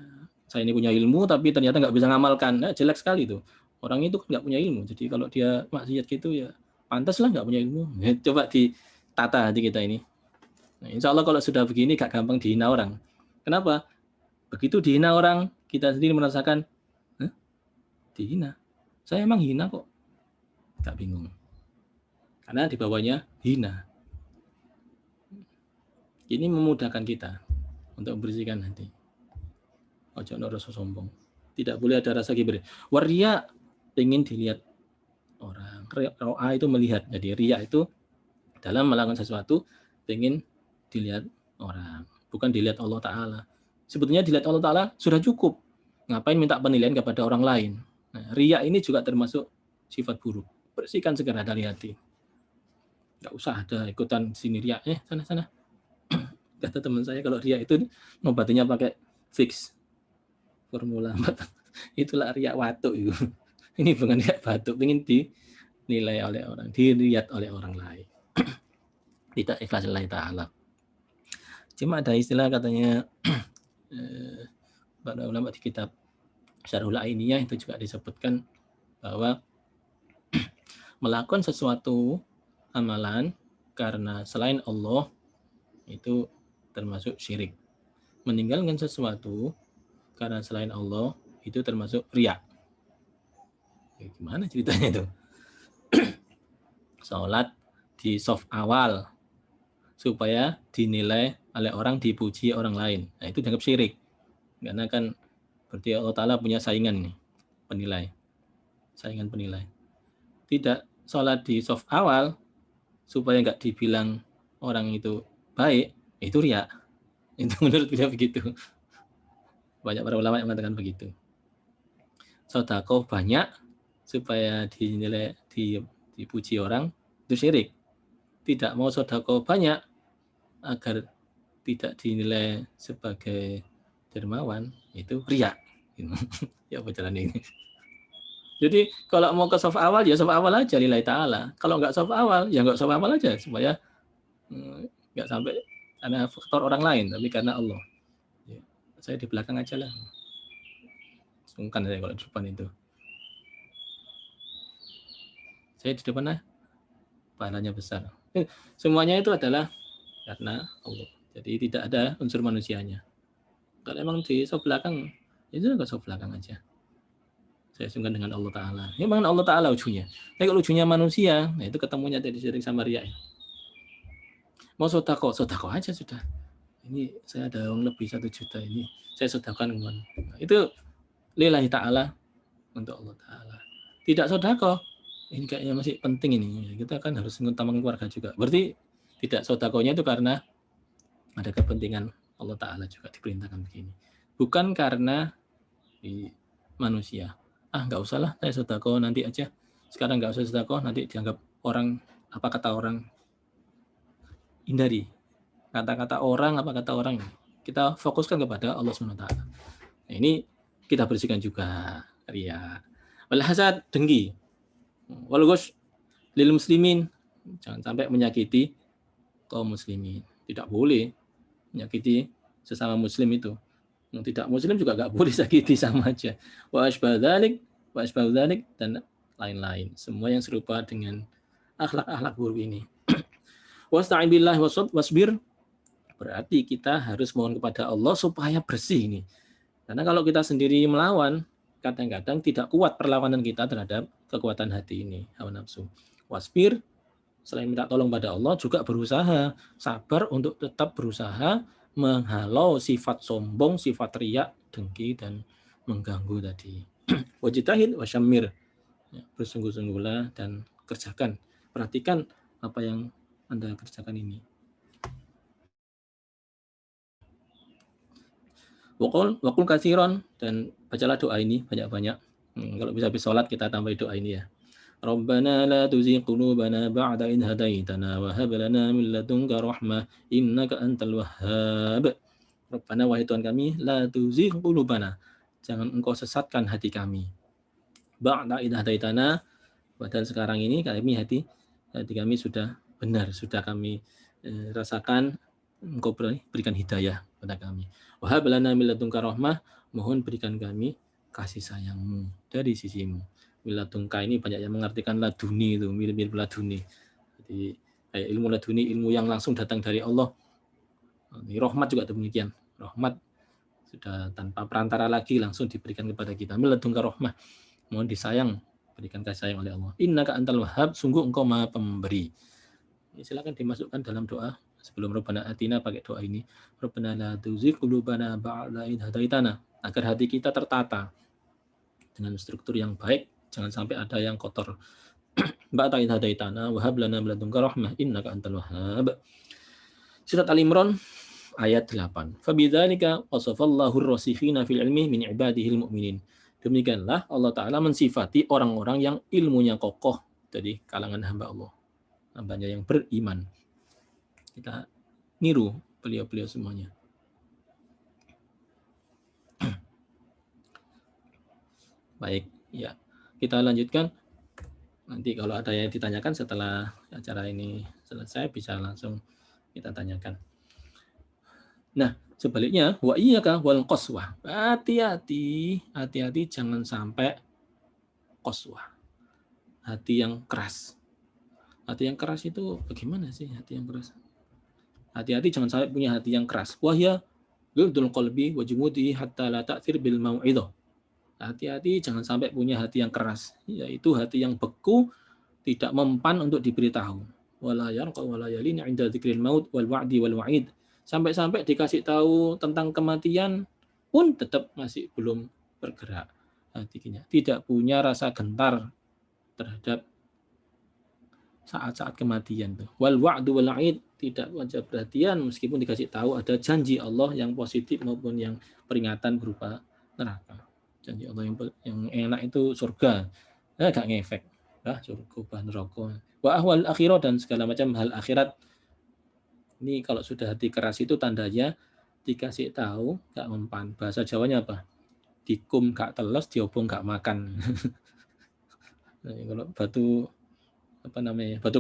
saya ini punya ilmu tapi ternyata nggak bisa ngamalkan. Nah, jelek sekali tuh. Orang itu kan nggak punya ilmu. Jadi kalau dia maksiat gitu ya pantas lah nggak punya ilmu. Ya, coba ditata hati kita ini. Nah, insya Allah kalau sudah begini gak gampang dihina orang. Kenapa? Begitu dihina orang, kita sendiri merasakan, dihina? Saya emang hina kok. Gak bingung. Karena di bawahnya hina. Ini memudahkan kita untuk membersihkan hati. Ojo no rasa sombong. Tidak boleh ada rasa kibir. Waria ingin dilihat orang. Ro'a itu melihat. Jadi ria itu dalam melakukan sesuatu ingin dilihat orang. Bukan dilihat Allah Ta'ala. Sebetulnya dilihat Allah Ta'ala sudah cukup. Ngapain minta penilaian kepada orang lain? Nah, ria ini juga termasuk sifat buruk. Bersihkan segera dari hati. Nggak usah ada ikutan sini ria. Sana. Kata teman saya kalau ria itu ngobatinya pakai fix. Formula 4. Itulah ria watuk itu. Ini bukan ria batuk. Ingin dinilai oleh orang. Dilihat oleh orang lain. Tidak ikhlas lillahi ta'ala. Cuma ada istilah katanya pada ulama di kitab Syarhul Ainiyah itu juga disebutkan bahwa melakukan sesuatu amalan karena selain Allah itu termasuk syirik. Meninggalkan sesuatu karena selain Allah itu termasuk riya. Gimana ceritanya itu? Sholat di soft awal supaya dinilai oleh orang, dipuji orang lain. Nah, itu dianggap syirik. Karena kan berarti Allah Ta'ala punya saingan nih, penilai. Saingan penilai. Tidak sholat di soft awal supaya nggak dibilang orang itu baik, itu riya. Itu menurut dia begitu. Banyak para ulama yang mengatakan begitu. Sedekah banyak supaya dinilai, dipuji orang, itu syirik. Tidak mau sedekah banyak agar tidak dinilai sebagai dermawan, itu riya. Ya jalan ini. Jadi kalau mau ke soft awal ya soft awal aja lillahi ta'ala. Kalau nggak soft awal ya nggak soft awal aja supaya nggak sampai karena faktor orang lain tapi karena Allah. Ya, saya di belakang aja lah. Sungkan saya kalau di depan itu. Saya di depan lah. Pahalanya besar. Semuanya itu adalah karena Allah. Jadi tidak ada unsur manusianya. Kalau emang di soft belakang, itu nggak soft belakang aja. Saya sungkan dengan Allah Ta'ala. Ini memang Allah Ta'ala ujungnya. Tapi kalau ujungnya manusia, nah itu ketemunya tadi syirik sama riya. Mau sodako aja sudah. Ini saya ada uang lebih 1 juta ini. Saya sodakan. Nah, itu lillahi ta'ala untuk Allah Ta'ala. Tidak sodako, ini kayaknya masih penting ini. Kita kan harus mengutamakan keluarga juga. Berarti tidak sodakonya itu karena ada kepentingan Allah Ta'ala juga diperintahkan begini. Bukan karena manusia. Nggak usah lah, saya sedekah nanti aja. Sekarang nggak usah sedekah, nanti dianggap orang, apa kata orang. Hindari. Kata-kata orang, apa kata orang. Kita fokuskan kepada Allah SWT. Nah, ini kita bersihkan juga. Riya. Wal hasad, dengki. Wal ghush lil muslimin. Jangan sampai menyakiti kaum muslimin. Tidak boleh menyakiti sesama muslim itu. Yang tidak muslim juga nggak boleh sakiti, sama aja. Wa asbah dzalik dan lain-lain. Semua yang serupa dengan akhlak-akhlak buruk ini. Wasta'in billahi wasbir. Berarti kita harus mohon kepada Allah supaya bersih ini. Karena kalau kita sendiri melawan, kadang-kadang tidak kuat perlawanan kita terhadap kekuatan hati ini, hawa nafsu. Wasbir, selain minta tolong pada Allah, juga berusaha, sabar untuk tetap berusaha menghalau sifat sombong, sifat riak, dengki, dan mengganggu tadi. Wajitahid wasyamir, ya, bersungguh-sungguhlah dan kerjakan. Perhatikan apa yang Anda kerjakan ini. Wakul kasiron, dan bacalah doa ini banyak-banyak. Kalau bisa habis sholat kita tambah doa ini ya. Rabbana la tuzigh qulubana ba'da idh hadaitana wa hab lana min ladunka rahmah innaka antal wahhab. Rabbana, wahai Tuhan kami, la tuzigh qulubana, jangan engkau sesatkan hati kami. Ba'da idh hadaitana, padahal sekarang ini hati kami sudah benar, sudah kami rasakan, engkau berikan hidayah pada kami. Wa hab lana min ladunka rahmah, mohon berikan kami kasih sayangmu dari sisimu. Miladunka ini banyak yang mengartikan laduni, itu mirip-mirip laduni. Jadi kayak ilmu laduni, ilmu yang langsung datang dari Allah. Rahmat juga demikian. Rahmat sudah tanpa perantara lagi langsung diberikan kepada kita. Miladunka rahmah, mohon disayang, berikan kasih sayang oleh Allah. Innaka antal wahhab, sungguh engkau maha pemberi. Silakan dimasukkan dalam doa sebelum Rabbana atina, pakai doa ini. Rabbana la tuzigh qulubana ba'da idh hadaitana, agar hati kita tertata dengan struktur yang baik, jangan sampai ada yang kotor. Ba'da idh hadaitana wa hab lana min ladunka rahmah innaka antal wahhab. Surat Al-Imran ayat 8. Fabidzalika wasafallahu ar-rasikhina fil ilmi min ibadihil mu'minin. Demikianlah Allah Ta'ala mensifati orang-orang yang ilmunya kokoh dari kalangan hamba Allah, hambanya yang beriman. Kita niru beliau-beliau semuanya. Baik, ya. Kita lanjutkan. Nanti kalau ada yang ditanyakan setelah acara ini selesai, bisa langsung kita tanyakan. Nah, sebaliknya, wa iyyaka wal qaswah. Hati-hati jangan sampai qaswah. Hati yang keras. Hati yang keras itu bagaimana sih hati yang keras? Hati-hati jangan sampai punya hati yang keras. Wahya ghidul qalbi wa jumudihi hatta la ta'thir bil mau'idhah. Hati-hati jangan sampai punya hati yang keras, yaitu hati yang beku, tidak mempan untuk diberitahu. Wala yarqa wala yalin 'inda dzikril maut wal wa'di wal wa'id. Sampai-sampai dikasih tahu tentang kematian pun tetap masih belum bergerak hatinya. Tidak punya rasa gentar terhadap saat-saat kematian tuh. Wal wa'du wal wa'id, tidak wajib perhatian meskipun dikasih tahu ada janji Allah yang positif maupun yang peringatan berupa neraka. Janji Allah yang enak itu surga, gak ngefek, surga neraka. Wa ahwal akhirat, dan segala macam hal akhirat. Ini kalau sudah hati keras itu tandanya dikasih tahu gak mempan. Bahasa Jawanya apa? Dikum gak teles, diobong gak makan. Nah, kalau batu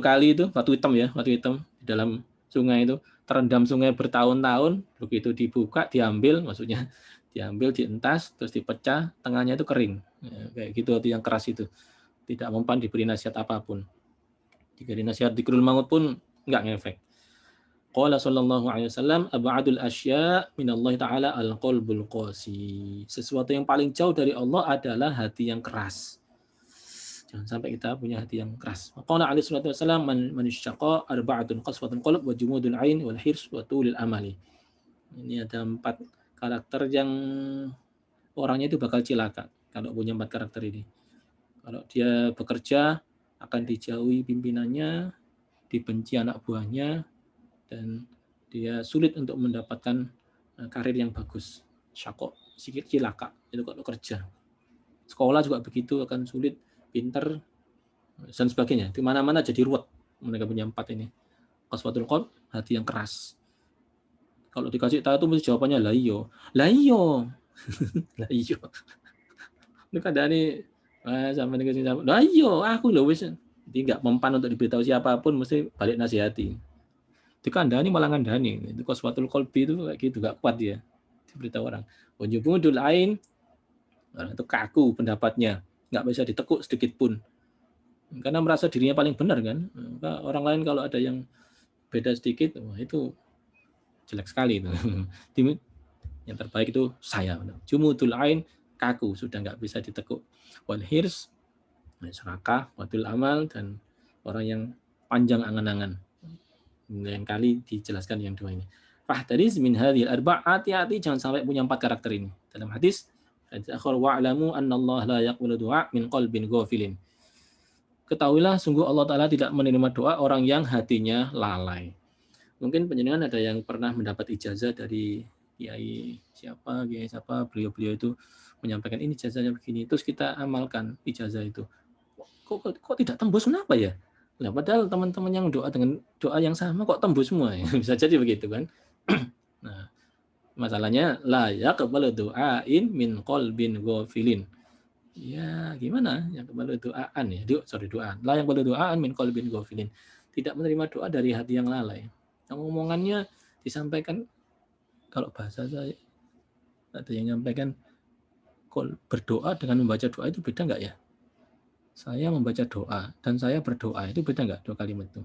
kali itu, batu hitam di dalam sungai itu terendam sungai bertahun-tahun, begitu dibuka diambil, maksudnya diambil, dientas, terus dipecah, tengahnya itu kering. Ya, kayak gitu hati yang keras itu. Tidak mempan diberi nasihat apapun. Diberi nasihat dzikrul maut pun enggak ngefek. Qala sallallahu alaihi wasallam, ab'adul asya' minallahi ta'ala al-qalbul qasi. Sesuatu yang paling jauh dari Allah adalah hati yang keras. Jangan sampai kita punya hati yang keras. Qala alaihi salatu wasallam, man isyaqa arba'atun qaswatul qalb wa jumudul ain wal hirs wa tulil amali. Ini ada 4 karakter yang orangnya itu bakal cilaka kalau punya 4 karakter ini. Kalau dia bekerja akan dijauhi pimpinannya, dibenci anak buahnya, dan dia sulit untuk mendapatkan karir yang bagus. Syaqo, sikit cilaka itu kalau kerja. Sekolah juga begitu, akan sulit, pinter dan sebagainya. Di mana-mana jadi ruwet. Mereka punya 4 ini. Qaswatul qalb, hati yang keras. Kalau dikasih tahu tuh mesti jawabannya lah iyo. Lah iyo. Lah iyo. Ini kadane sampai dikasih sama. Lah iyo, aku lho wis. Jadi enggak mempan untuk diberitahu siapapun, mesti balik nasihati. Dikandani malah ngandani. Itu qaswatul qalbi itu kayak gitu, enggak kuat dia diberitahu orang. Wajubudul ain, orang itu kaku pendapatnya, enggak bisa ditekuk sedikit pun. Karena merasa dirinya paling benar kan. Orang lain kalau ada yang beda sedikit, wah itu jelek sekali itu. Yang terbaik itu saya. Jumudul ain, kaku, sudah nggak bisa ditekuk. Wal hirs, serakah, wadul amal, dan orang yang panjang angan-angan. Lain kali dijelaskan yang dua ini. Fahdariz min hadhil arba', hati-hati jangan sampai punya 4 karakter ini. Dalam hadis, wa'lamu anna Allah la yaqbalu du'a min qalbin ghafilin. Ketahuilah sungguh Allah Ta'ala tidak menerima doa orang yang hatinya lalai. Mungkin penjenengan ada yang pernah mendapat ijazah dari kiai siapa, beliau-beliau itu menyampaikan ini ijazahnya begini, terus kita amalkan ijazah itu. Kok tidak tembus, kenapa ya? Nah, padahal teman-teman yang doa dengan doa yang sama kok tembus semua ya. Bisa jadi begitu kan. Nah, masalahnya la yaqbalu du'ain min qalbin ghafilin. Ya, gimana? Yang kembali doaan ya. Doa. La yang kembali doaan min qalbin ghafilin. Tidak menerima doa dari hati yang lalai. Yang omongannya disampaikan, kalau bahasa saya ada yang menyampaikan berdoa dengan membaca doa itu beda enggak ya? Saya membaca doa dan saya berdoa itu beda enggak dua kalimat itu?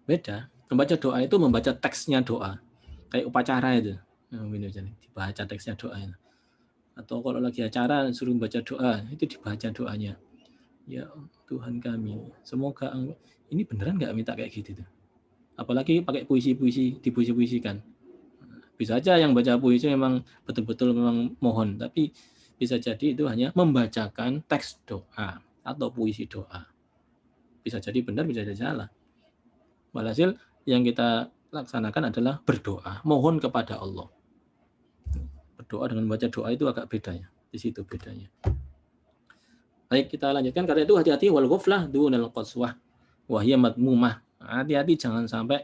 Beda. Membaca doa itu membaca teksnya doa. Kayak upacara itu. Dibaca teksnya doa itu. Atau kalau lagi acara suruh baca doa, itu dibaca doanya. Ya Tuhan kami, semoga ini beneran nggak minta kayak gitu tuh. Apalagi pakai puisi-puisi, dipuisi-puisikan. Bisa aja yang baca puisi memang betul-betul memang mohon, tapi bisa jadi itu hanya membacakan teks doa atau puisi doa. Bisa jadi benar, bisa jadi salah. Walhasil yang kita laksanakan adalah berdoa, mohon kepada Allah. Berdoa dengan membaca doa itu agak beda ya. Di situ bedanya. Baik, kita lanjutkan. Karena itu hati-hati wal ghaflah dunal qaswah wa hiya madmumah. Hati-hati jangan sampai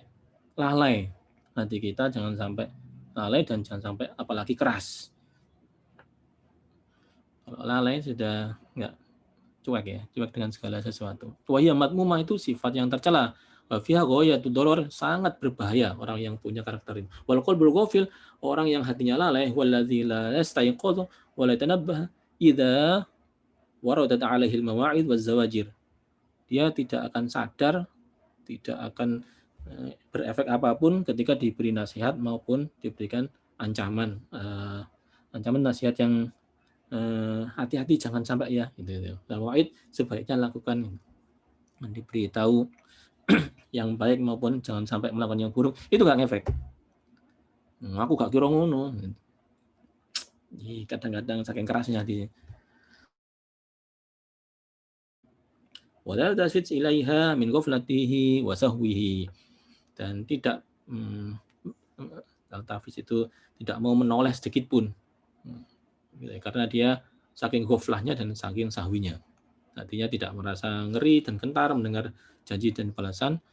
lalai. Hati kita jangan sampai lalai dan jangan sampai apalagi keras. Kalau lalai sudah enggak cuek ya, cuek dengan segala sesuatu. Wa hiya madmumah itu sifat yang tercela. Wa fiha ghayatud darar, sangat berbahaya orang yang punya karakter ini. Wal qalbul ghafil, orang yang hatinya lalai, waladzi la yastayqadhu wa la tanabbah idza waradat alaihil mawa'id waz zawajir. Dia tidak akan sadar, tidak akan berefek apapun ketika diberi nasihat maupun diberikan ancaman. Ancaman nasihat yang hati-hati jangan sampai ya gitu. Mawa'id sebaiknya lakukan, diberitahu yang baik maupun jangan sampai melakukan yang buruk, itu gak ngefek. Aku gak kira ngono. Kadang-kadang saking kerasnya hati. Wala tasfit ilaiha min ghaflatihi wa sahwihi, dan tidak tafis itu tidak mau menoleh sedikit pun, karena dia saking ghaflahnya dan saking sahwinya. Artinya tidak merasa ngeri dan gentar mendengar janji dan balasan,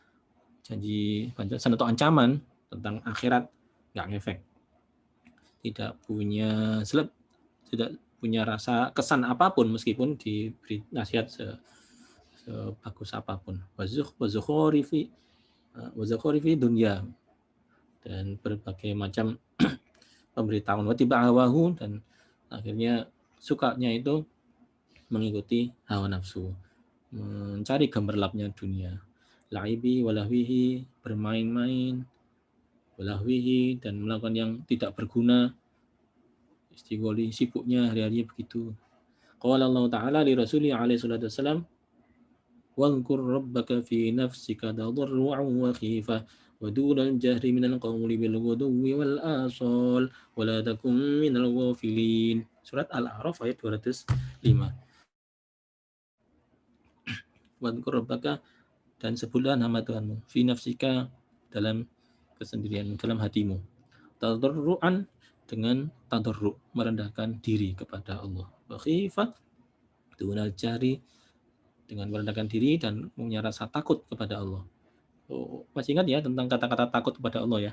janji balasan atau ancaman tentang akhirat, nggak ngefek. Tidak punya tidak punya rasa kesan apapun meskipun diberi nasihat sebagus apapun. Wazukhorifi dunia, dan berbagai macam pemberitahuan watiba'awahu, dan akhirnya sukanya itu mengikuti hawa nafsu, mencari gemerlapnya dunia. Laibi walahwihi, bermain-main, walahwihi, dan melakukan yang tidak berguna. Istigholi, sibuknya hari-hari begitu. Qala Allah Ta'ala li Rasulih alaihi salatu wassalam, wangkur rabbaka fi nafsika tadarru'an wa khifah wa dunal jahri minal qawli bil ghuduwwi wal asal wa la takum minal ghafilin. Surat Al-A'raf ayat 205. Wangkur rabbaka, dan sebutlah nama Tuhanmu, fi nafsika, dalam kesendirian, dalam hatimu, tadarru'an, dengan tadarru', merendahkan diri kepada Allah, wa khifah, dunal jahri, dengan merendahkan diri dan punya rasa takut kepada Allah. Masih ingat ya tentang kata-kata takut kepada Allah ya?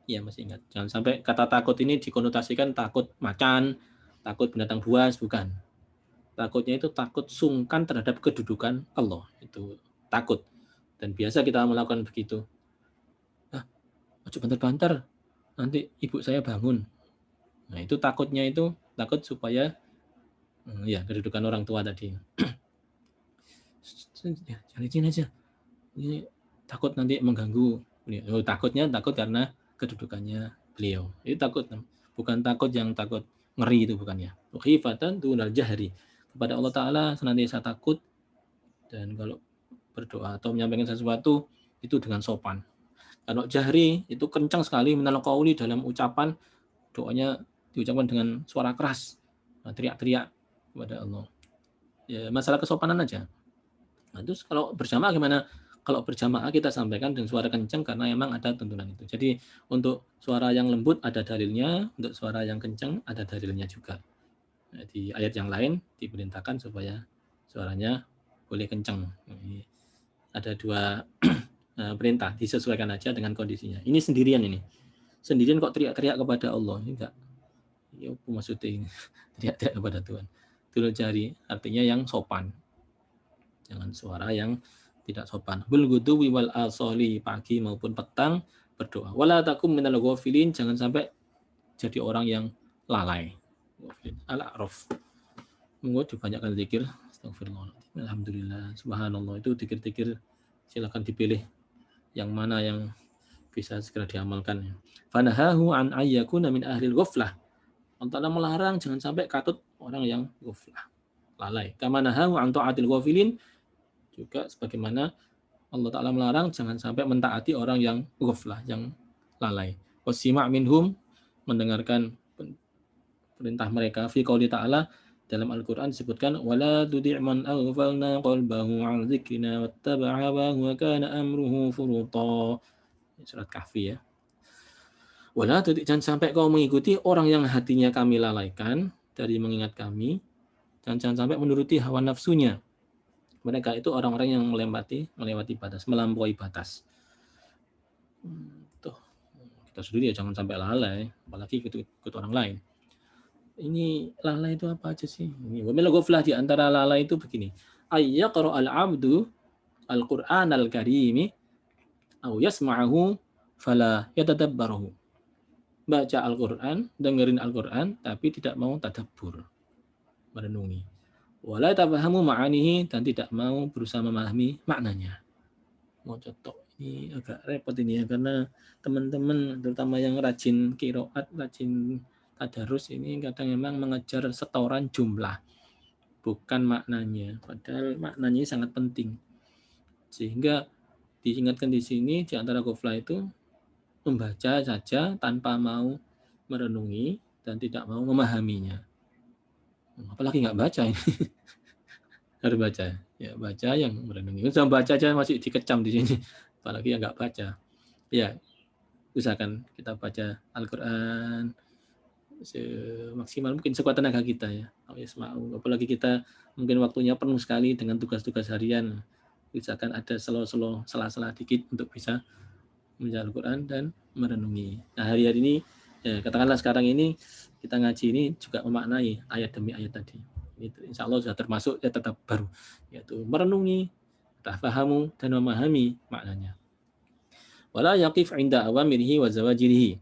Ya, masih ingat. Jangan sampai kata takut ini dikonotasikan takut macan, takut binatang buas, bukan. Takutnya itu takut sungkan terhadap kedudukan Allah. Itu takut. Dan biasa kita melakukan begitu. Ojo banter-banter, nanti ibu saya bangun. Nah, itu takutnya itu takut supaya ya kedudukan orang tua tadi. Jangan izin aja. Ini takut nanti mengganggu. Takutnya takut karena kedudukannya beliau. Itu takut, bukan takut yang takut ngeri itu bukan ya. Khifatan dunal jahri. Kepada Allah Ta'ala senantiasa takut, dan kalau berdoa atau menyampaikan sesuatu itu dengan sopan. Kalau jahri itu kencang sekali minal qauli, dalam ucapan doanya diucapkan dengan suara keras, teriak-teriak kepada Allah. Ya, masalah kesopanan aja. Nah, terus kalau berjamaah gimana? Kalau berjamaah kita sampaikan dengan suara kencang karena memang ada tuntunan itu. Jadi untuk suara yang lembut ada dalilnya, untuk suara yang kencang ada dalilnya juga. Nah, di ayat yang lain diperintahkan supaya suaranya boleh kencang. Ini ada dua perintah, disesuaikan aja dengan kondisinya. Ini sendirian ini. Sendirian kok teriak-teriak kepada Allah? Ini enggak. Ya apa maksudnya ini? Teriak-teriak kepada Tuhan. Dulu cari artinya yang sopan. Jangan suara yang tidak sopan. Bil ghudwi wal asali, pagi maupun petang berdoa. Wala takum minal ghafilin, jangan sampai jadi orang yang lalai. Al-A'raf. Monggo dibanyakkan zikir. Astagfirullah. Alhamdulillah. Subhanallah. Itu zikir-zikir silakan dipilih yang mana yang bisa segera diamalkan. Fanahahu an ayyakuna min ahlil ghaflah. Allah melarang jangan sampai katut orang yang ghaflah, lalai. Kama nahahu an ta'atil ghafilin, juga sebagaimana Allah Ta'ala melarang jangan sampai mentaati orang yang ghaflah, yang lalai. Wasima' minhum, mendengarkan perintah mereka. Fi qouli ta'ala, dalam Al-Quran disebutkan wala tudi' man aghfalna qalbahu 'an dzikrina wattaba'a hawahu wa kana amruhu furuta. Surat Kahfi ya. Wala tudi', jangan sampai kau mengikuti orang yang hatinya kami lalaikan dari mengingat kami, dan jangan sampai menuruti hawa nafsunya. Mereka itu orang-orang yang melewati batas, melampaui batas. Tuh, kita sendiri ya jangan sampai lalai, apalagi ikut orang lain. Ini lalai itu apa aja sih? Ini wamil ghaflah, di antara lalai itu begini. Ayyaqra al-'abdu al-Qur'an al-karimi aw yasma'ahu fala yatadabbaruhu. Baca Al-Qur'an, dengerin Al-Qur'an tapi tidak mau tadabbur, merenungi. Wala tafahamu ma'anihi, dan tidak mau berusaha memahami maknanya. Mau contoh, ini agak repot ini ya, karena teman-teman terutama yang rajin qiraat, rajin tadarus ini kadang memang mengejar setoran jumlah, bukan maknanya. Padahal maknanya sangat penting. Sehingga diingatkan di sini di antara ghaflah itu membaca saja tanpa mau merenungi dan tidak mau memahaminya. Apalagi nggak baca ini. Harus baca. Ya, baca yang merenungi. Sudah baca aja masih dikecam di sini. Apalagi yang nggak baca. Ya, usahakan kita baca Al-Quran semaksimal mungkin sekuat tenaga kita ya. Apalagi kita mungkin waktunya penuh sekali dengan tugas-tugas harian. Usahakan ada sela-sela dikit untuk bisa membaca Al-Quran dan merenungi. Nah, hari-hari ini, ya, katakanlah sekarang ini kita ngaji ini juga memaknai ayat demi ayat tadi. Ini insya Allah sudah termasuk ya tetap baru, yaitu merenungi, tafahamu, dan memahami maknanya. Wala yaqif 'inda awamirihi wa zawajirihi.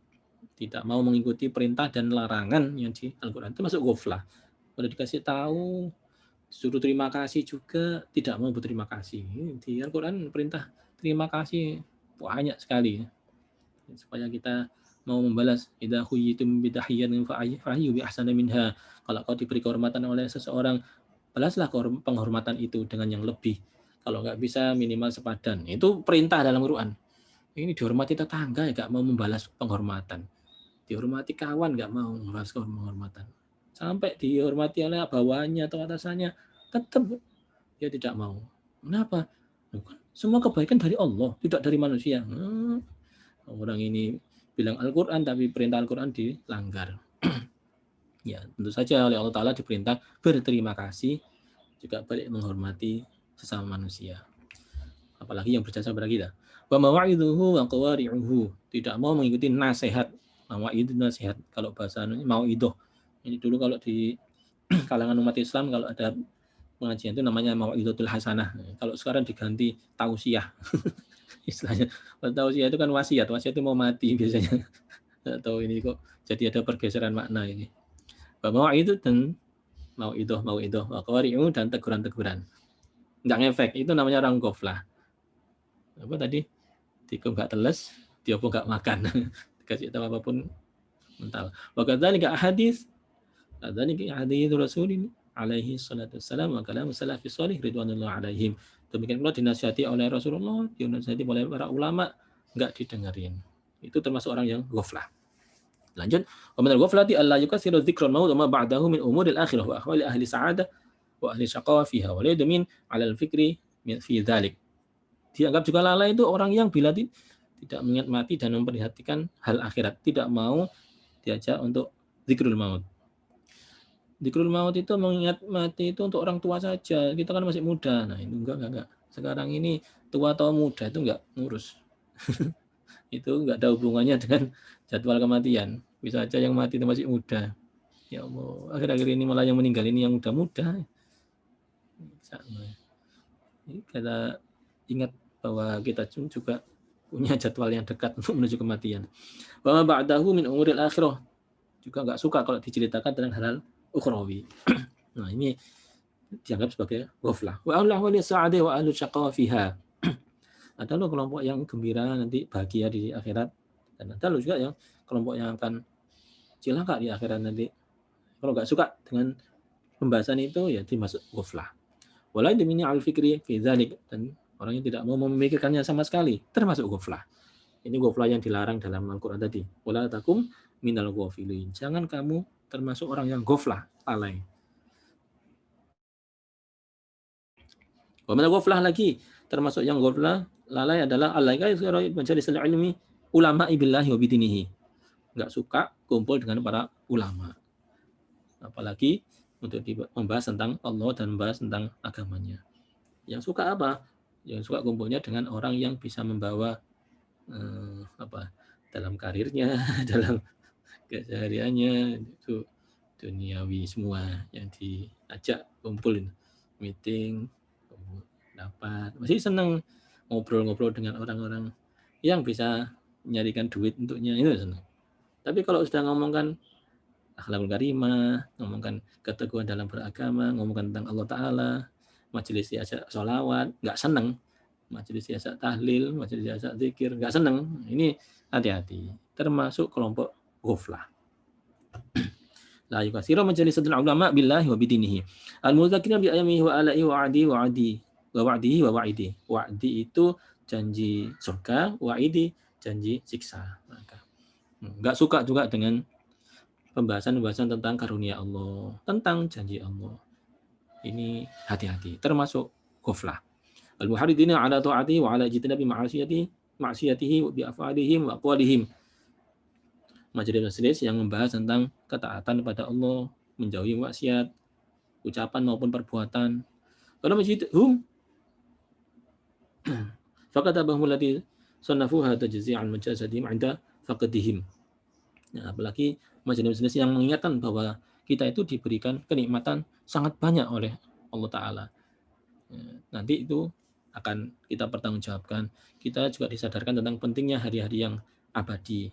Tidak mau mengikuti perintah dan larangan yang di Al-Quran, itu masuk ghaflah. Udah dikasih tahu, suruh terima kasih juga tidak mau berterima kasih. Di Al-Quran perintah terima kasih banyak sekali, supaya kita mau membalas. Idza huyitum bitahiyatin fahayyu bi ahsana minha. Kalau kau diberi kehormatan oleh seseorang, balaslah penghormatan itu dengan yang lebih. Kalau nggak bisa minimal sepadan. Itu perintah dalam Quran. Ini dihormati tetangga ya nggak mau membalas penghormatan. Dihormati kawan nggak mau membalas penghormatan. Sampai dihormati oleh bawahannya atau atasannya, tetap dia tidak mau. Kenapa? Semua kebaikan dari Allah, tidak dari manusia. Orang ini bilang Al-Quran, tapi perintah Al-Quran dilanggar. Ya, tentu saja oleh Allah Ta'ala diperintah berterima kasih, juga balik menghormati sesama manusia. Apalagi yang berjasa kepada kita. Wa mawa'idhuhu wa qawari'uhu. Tidak mau mengikuti nasihat. Mawa'idhu nasihat. Kalau bahasa mau'idoh. Ini dulu kalau di kalangan umat Islam, kalau ada pengajian itu namanya mau'idhatul hasanah. Kalau sekarang diganti tausiah. Istilahnya. Tausiah itu kan wasiat. Wasiat itu mau mati biasanya. Atau ini kok jadi ada pergeseran makna ini. Bahwa itu dan mau itu, qawari'u, dan teguran-teguran. Enggak ngefek, itu namanya orang ghaflah. Apa tadi? Tikum enggak teles, diopo enggak makan. kasih tahu apapun mentah. Wa kadzalika ahadits Rasul alaihi salatu wassalam wa kalam salafis salih ridwanullah alaihim. Demikian pula dinasihati oleh Rasulullah, dinasihati oleh para ulama, enggak didengerin. Itu termasuk orang yang ghaflah. Lanjut, wa min al-ghaflati alla yukatsiru dzikral maut wa ma ba'dahu min umuril akhirah wa ahwali ahli sa'adah wa ahli syaqawa fiha wa la yadmin 'ala al-fikri fi dzalik. Dianggap juga lalai itu orang yang bila tidak mengingat mati dan memperhatikan hal akhirat, tidak mau diajak untuk zikrul maut. Zikrul maut itu mengingat mati itu untuk orang tua saja. Kita kan masih muda. Nah, itu enggak. Sekarang ini tua atau muda itu enggak ngurus. Itu enggak ada hubungannya dengan jadwal kematian. Bisa aja yang mati itu masih muda. Ya Allah, akhir-akhir ini malah yang meninggal ini yang muda-muda. Kita ingat bahwa kita juga punya jadwal yang dekat untuk menuju kematian. Wa ba'dahu min umuril akhirah. Juga enggak suka kalau diceritakan tentang hal ukhrawi. Nah, ini dianggap sebagai ghaflah. Wa ahli sa'adah wa ahli syaqawa fiha. Ada loh kelompok yang gembira nanti bahagia di akhirat, dan ada loh juga yang kelompok yang akan celaka di akhirat nanti. Kalau nggak suka dengan pembahasan itu ya dimasuk ghaflah. Wala yadmini al-fikri fi dzalik, dan orang yang tidak mau memikirkannya sama sekali termasuk ghaflah. Ini ghaflah yang dilarang dalam Al-Qur'an tadi. Wala takum minal ghafilin. Jangan kamu termasuk orang yang ghaflah, lalai. Wa min ghaflah lagi, termasuk yang ghaflah lalai adalah alaikai majalis ilmi ulama billahi wa bidinihi. Enggak suka kumpul dengan para ulama. Apalagi untuk membahas tentang Allah dan membahas tentang agamanya. Yang suka apa? Yang suka kumpulnya dengan orang yang bisa membawa dalam karirnya, dalam kesehariannya, itu duniawi semua yang diajak kumpul, meeting, dapat, masih senang ngobrol-ngobrol dengan orang-orang yang bisa menyarikan duit untuknya, itu senang. Tapi kalau sudah ngomongkan akhlakul karimah, ngomongkan keteguhan dalam beragama, ngomongkan tentang Allah Ta'ala, majelis diajak sholawat, nggak senang. Majelis diajak tahlil, majelis diajak zikir, nggak senang. Ini hati-hati, termasuk kelompok ghaflah. La yukasiru majalisatul ulama billahi wa bidinihi. Al-mudzakirina bi ayamihi wa ala'i wa adi wa adi wa wa'dihi wa wa'idi. Wa'di itu janji surga, wa'idi janji siksa. Maka enggak suka juga dengan pembahasan tentang karunia Allah, tentang janji Allah. Ini hati-hati, termasuk ghaflah. Al-muharridina ala ta'atihi wa ala ijtinabi ma'siyatihi bi af'alihim wa aqwalihim. Majelis-majelis yang membahas tentang ketaatan kepada Allah, menjauhi maksiat, ucapan maupun perbuatan. Kalau masjidhum faqatabahum allati sannafuha tajzi'an majasadihim 'inda faqadihim. Nah, apalagi majelis-majelis yang mengingatkan bahwa kita itu diberikan kenikmatan sangat banyak oleh Allah Ta'ala. Nanti itu akan kita pertanggungjawabkan. Kita juga disadarkan tentang pentingnya hari-hari yang abadi.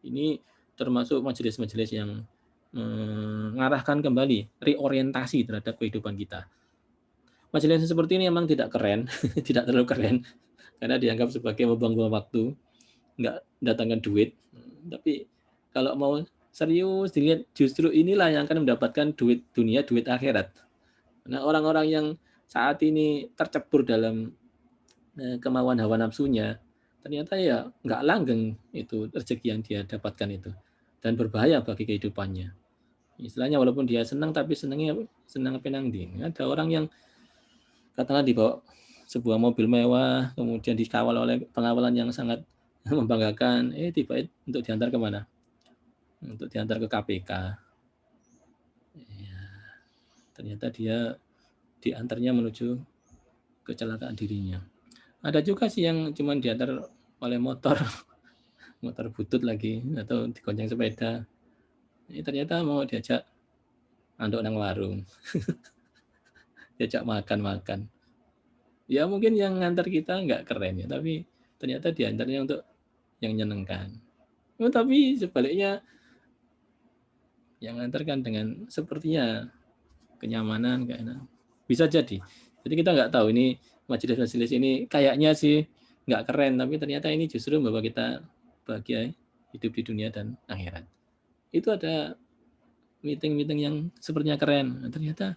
Ini termasuk majelis-majelis yang mengarahkan kembali, reorientasi terhadap kehidupan kita. Majelis seperti ini memang tidak keren, tidak terlalu keren, karena dianggap sebagai membuang waktu, nggak datangkan duit. Tapi kalau mau serius dilihat, justru inilah yang akan mendapatkan duit dunia, duit akhirat. Nah, orang-orang yang saat ini tercebur dalam kemauan hawa nafsunya, ternyata ya nggak langgeng itu rezeki yang dia dapatkan itu, dan berbahaya bagi kehidupannya. Istilahnya walaupun dia senang, tapi senangnya senang penangding. Ada orang yang katakanlah dibawa sebuah mobil mewah, kemudian dikawal oleh pengawalan yang sangat membanggakan, tiba untuk diantar kemana? Untuk diantar ke KPK. Ya, ternyata dia diantarnya menuju kecelakaan dirinya. Ada juga sih yang cuma diantar oleh motor butut lagi, atau digonceng sepeda. Ini ternyata mau diajak andok nang warung. Diajak makan. Ya mungkin yang ngantar kita nggak keren ya, tapi ternyata diantarnya untuk yang nyenengkan. Tapi sebaliknya yang ngantarkan dengan sepertinya kenyamanan, kayaknya bisa jadi. Jadi kita nggak tahu ini majelis-majelis ini kayaknya sih nggak keren, tapi ternyata ini justru membawa kita bahagia. hidup di dunia dan akhirat. Itu ada meeting-meeting yang sepertinya keren, ternyata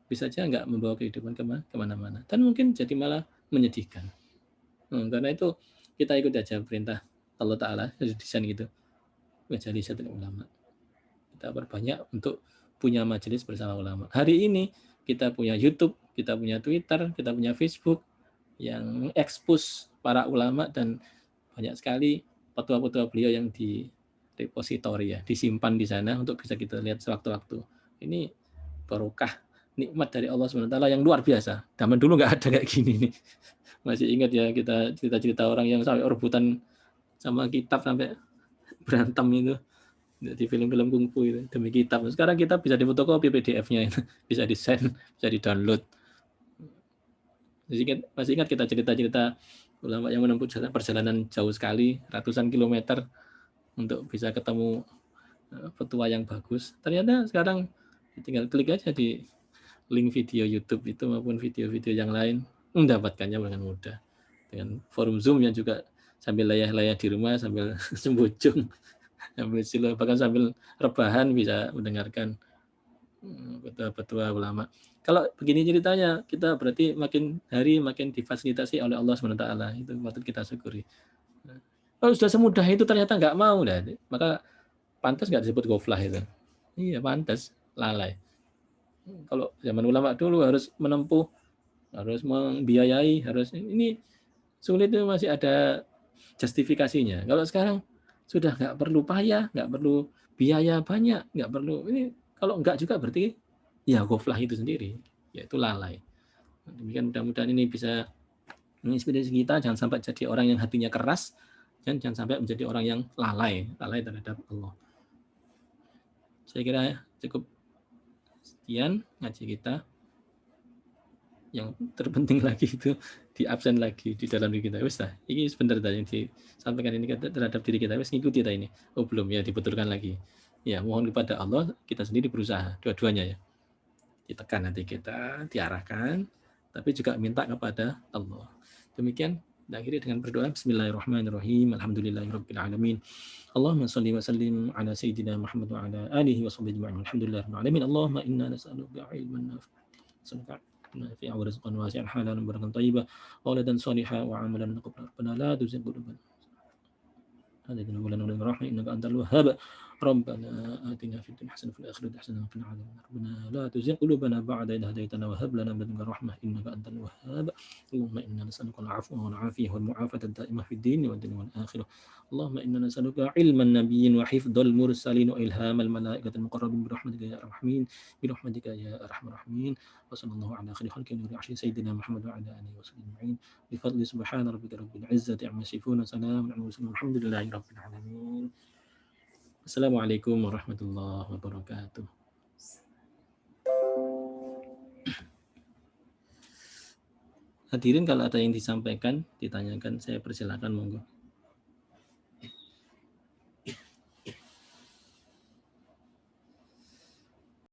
bisa aja nggak membawa kehidupan kemana-mana. Dan mungkin jadi malah menyedihkan. Karena itu kita ikut aja perintah Allah Ta'ala, desain gitu. Majalisatul ulama. Kita perbanyak untuk punya majelis bersama ulama. Hari ini kita punya YouTube, kita punya Twitter, kita punya Facebook yang ekspos para ulama dan banyak sekali fatwa-fatwa beliau yang di repositori ya, disimpan di sana untuk bisa kita lihat sewaktu-waktu. Ini barokah, nikmat dari Allah SWT yang luar biasa. Zaman dulu nggak ada kayak gini nih. Masih ingat ya kita cerita-cerita orang yang sampai rebutan sama kitab sampai berantem itu di film-film kungfu itu demi kitab. Sekarang kita bisa difotokopi PDF-nya itu, bisa di-send, bisa di-download. Masih ingat kita cerita-cerita ulama yang menempuh perjalanan jauh sekali, ratusan kilometer untuk bisa ketemu petua yang bagus. Ternyata sekarang tinggal klik aja di link video YouTube itu maupun video-video yang lain, mendapatkannya dengan mudah. Dengan forum Zoom yang juga sambil layah-layah di rumah, sambil sembujung, sambil silo, bahkan sambil rebahan bisa mendengarkan petua-petua ulama. Kalau begini ceritanya, kita berarti makin hari makin difasilitasi oleh Allah SWT. Itu patut kita syukuri. Kalau sudah semudah itu ternyata nggak mau, maka pantas nggak disebut goflah itu. Iya, pantas, lalai. Kalau zaman ulama dulu harus menempuh, harus membiayai, harus ini sulit itu masih ada justifikasinya. Kalau sekarang sudah nggak perlu payah, nggak perlu biaya banyak, nggak perlu ini. Kalau nggak juga berarti ya goflah itu sendiri, yaitu lalai. Demikian mudah-mudahan ini bisa menginspirasi kita, jangan sampai jadi orang yang hatinya keras, dan jangan sampai menjadi orang yang lalai terhadap Allah. Saya kira cukup sekian ngaji kita. Yang terpenting lagi itu di absen lagi di dalam diri kita. Wes ini sebentar tadi yang disampaikan ini terhadap diri kita. Wes ngikuti kita ini. Oh belum ya, dibetulkan lagi. Ya mohon kepada Allah, kita sendiri berusaha dua-duanya ya. Ditekan nanti kita, diarahkan, tapi juga minta kepada Allah. Demikian, akhiri dengan berdoa. Bismillahirrahmanirrahim. Alhamdulillahirabbil alamin. Allahumma shalli wa sallim ala sayyidina Muhammad wa ala alihi wa sahbihi ajma'in. Alhamdulillahirabbil alamin. Allahumma inna nas'aluka ilman nafi'an نافعا ورزقا واسعا حلالا بركا طيبا وولدا صالحا وعملا مقبولا ربنا لا تزغ قلوبنا هذا ذنوب لنا من رحمة إنك أنت الوهاب ربنا آتنا في الدنيا حسنة وفي الآخرة حسنة وقنا عذاب النار ربنا لا تزغ قلوبنا بعد إذ هديتنا وهب لنا من لدنك رحمة إنك أنت الوهاب اللهم إنا نسألك العفو والعافية والمعافاة الدائمة في الدين والدنيا والآخرة اللهم إنا نسألك علم النبيين وحفظ المرسلين وإلهام الملائكة المقربين برحمتك يا الرحمن برحمتك يا أرحم الراحمين وصلى الله على خير خلق نور عرش سيدنا محمد وعلى آله وصحبه أجمعين بفضل سبحان ربك رب العزة عما يصفون وسلام على المرسلين والحمد لله رب العالمين. Assalamualaikum warahmatullahi wabarakatuh. Hadirin kalau ada yang disampaikan, ditanyakan, saya persilakan monggo.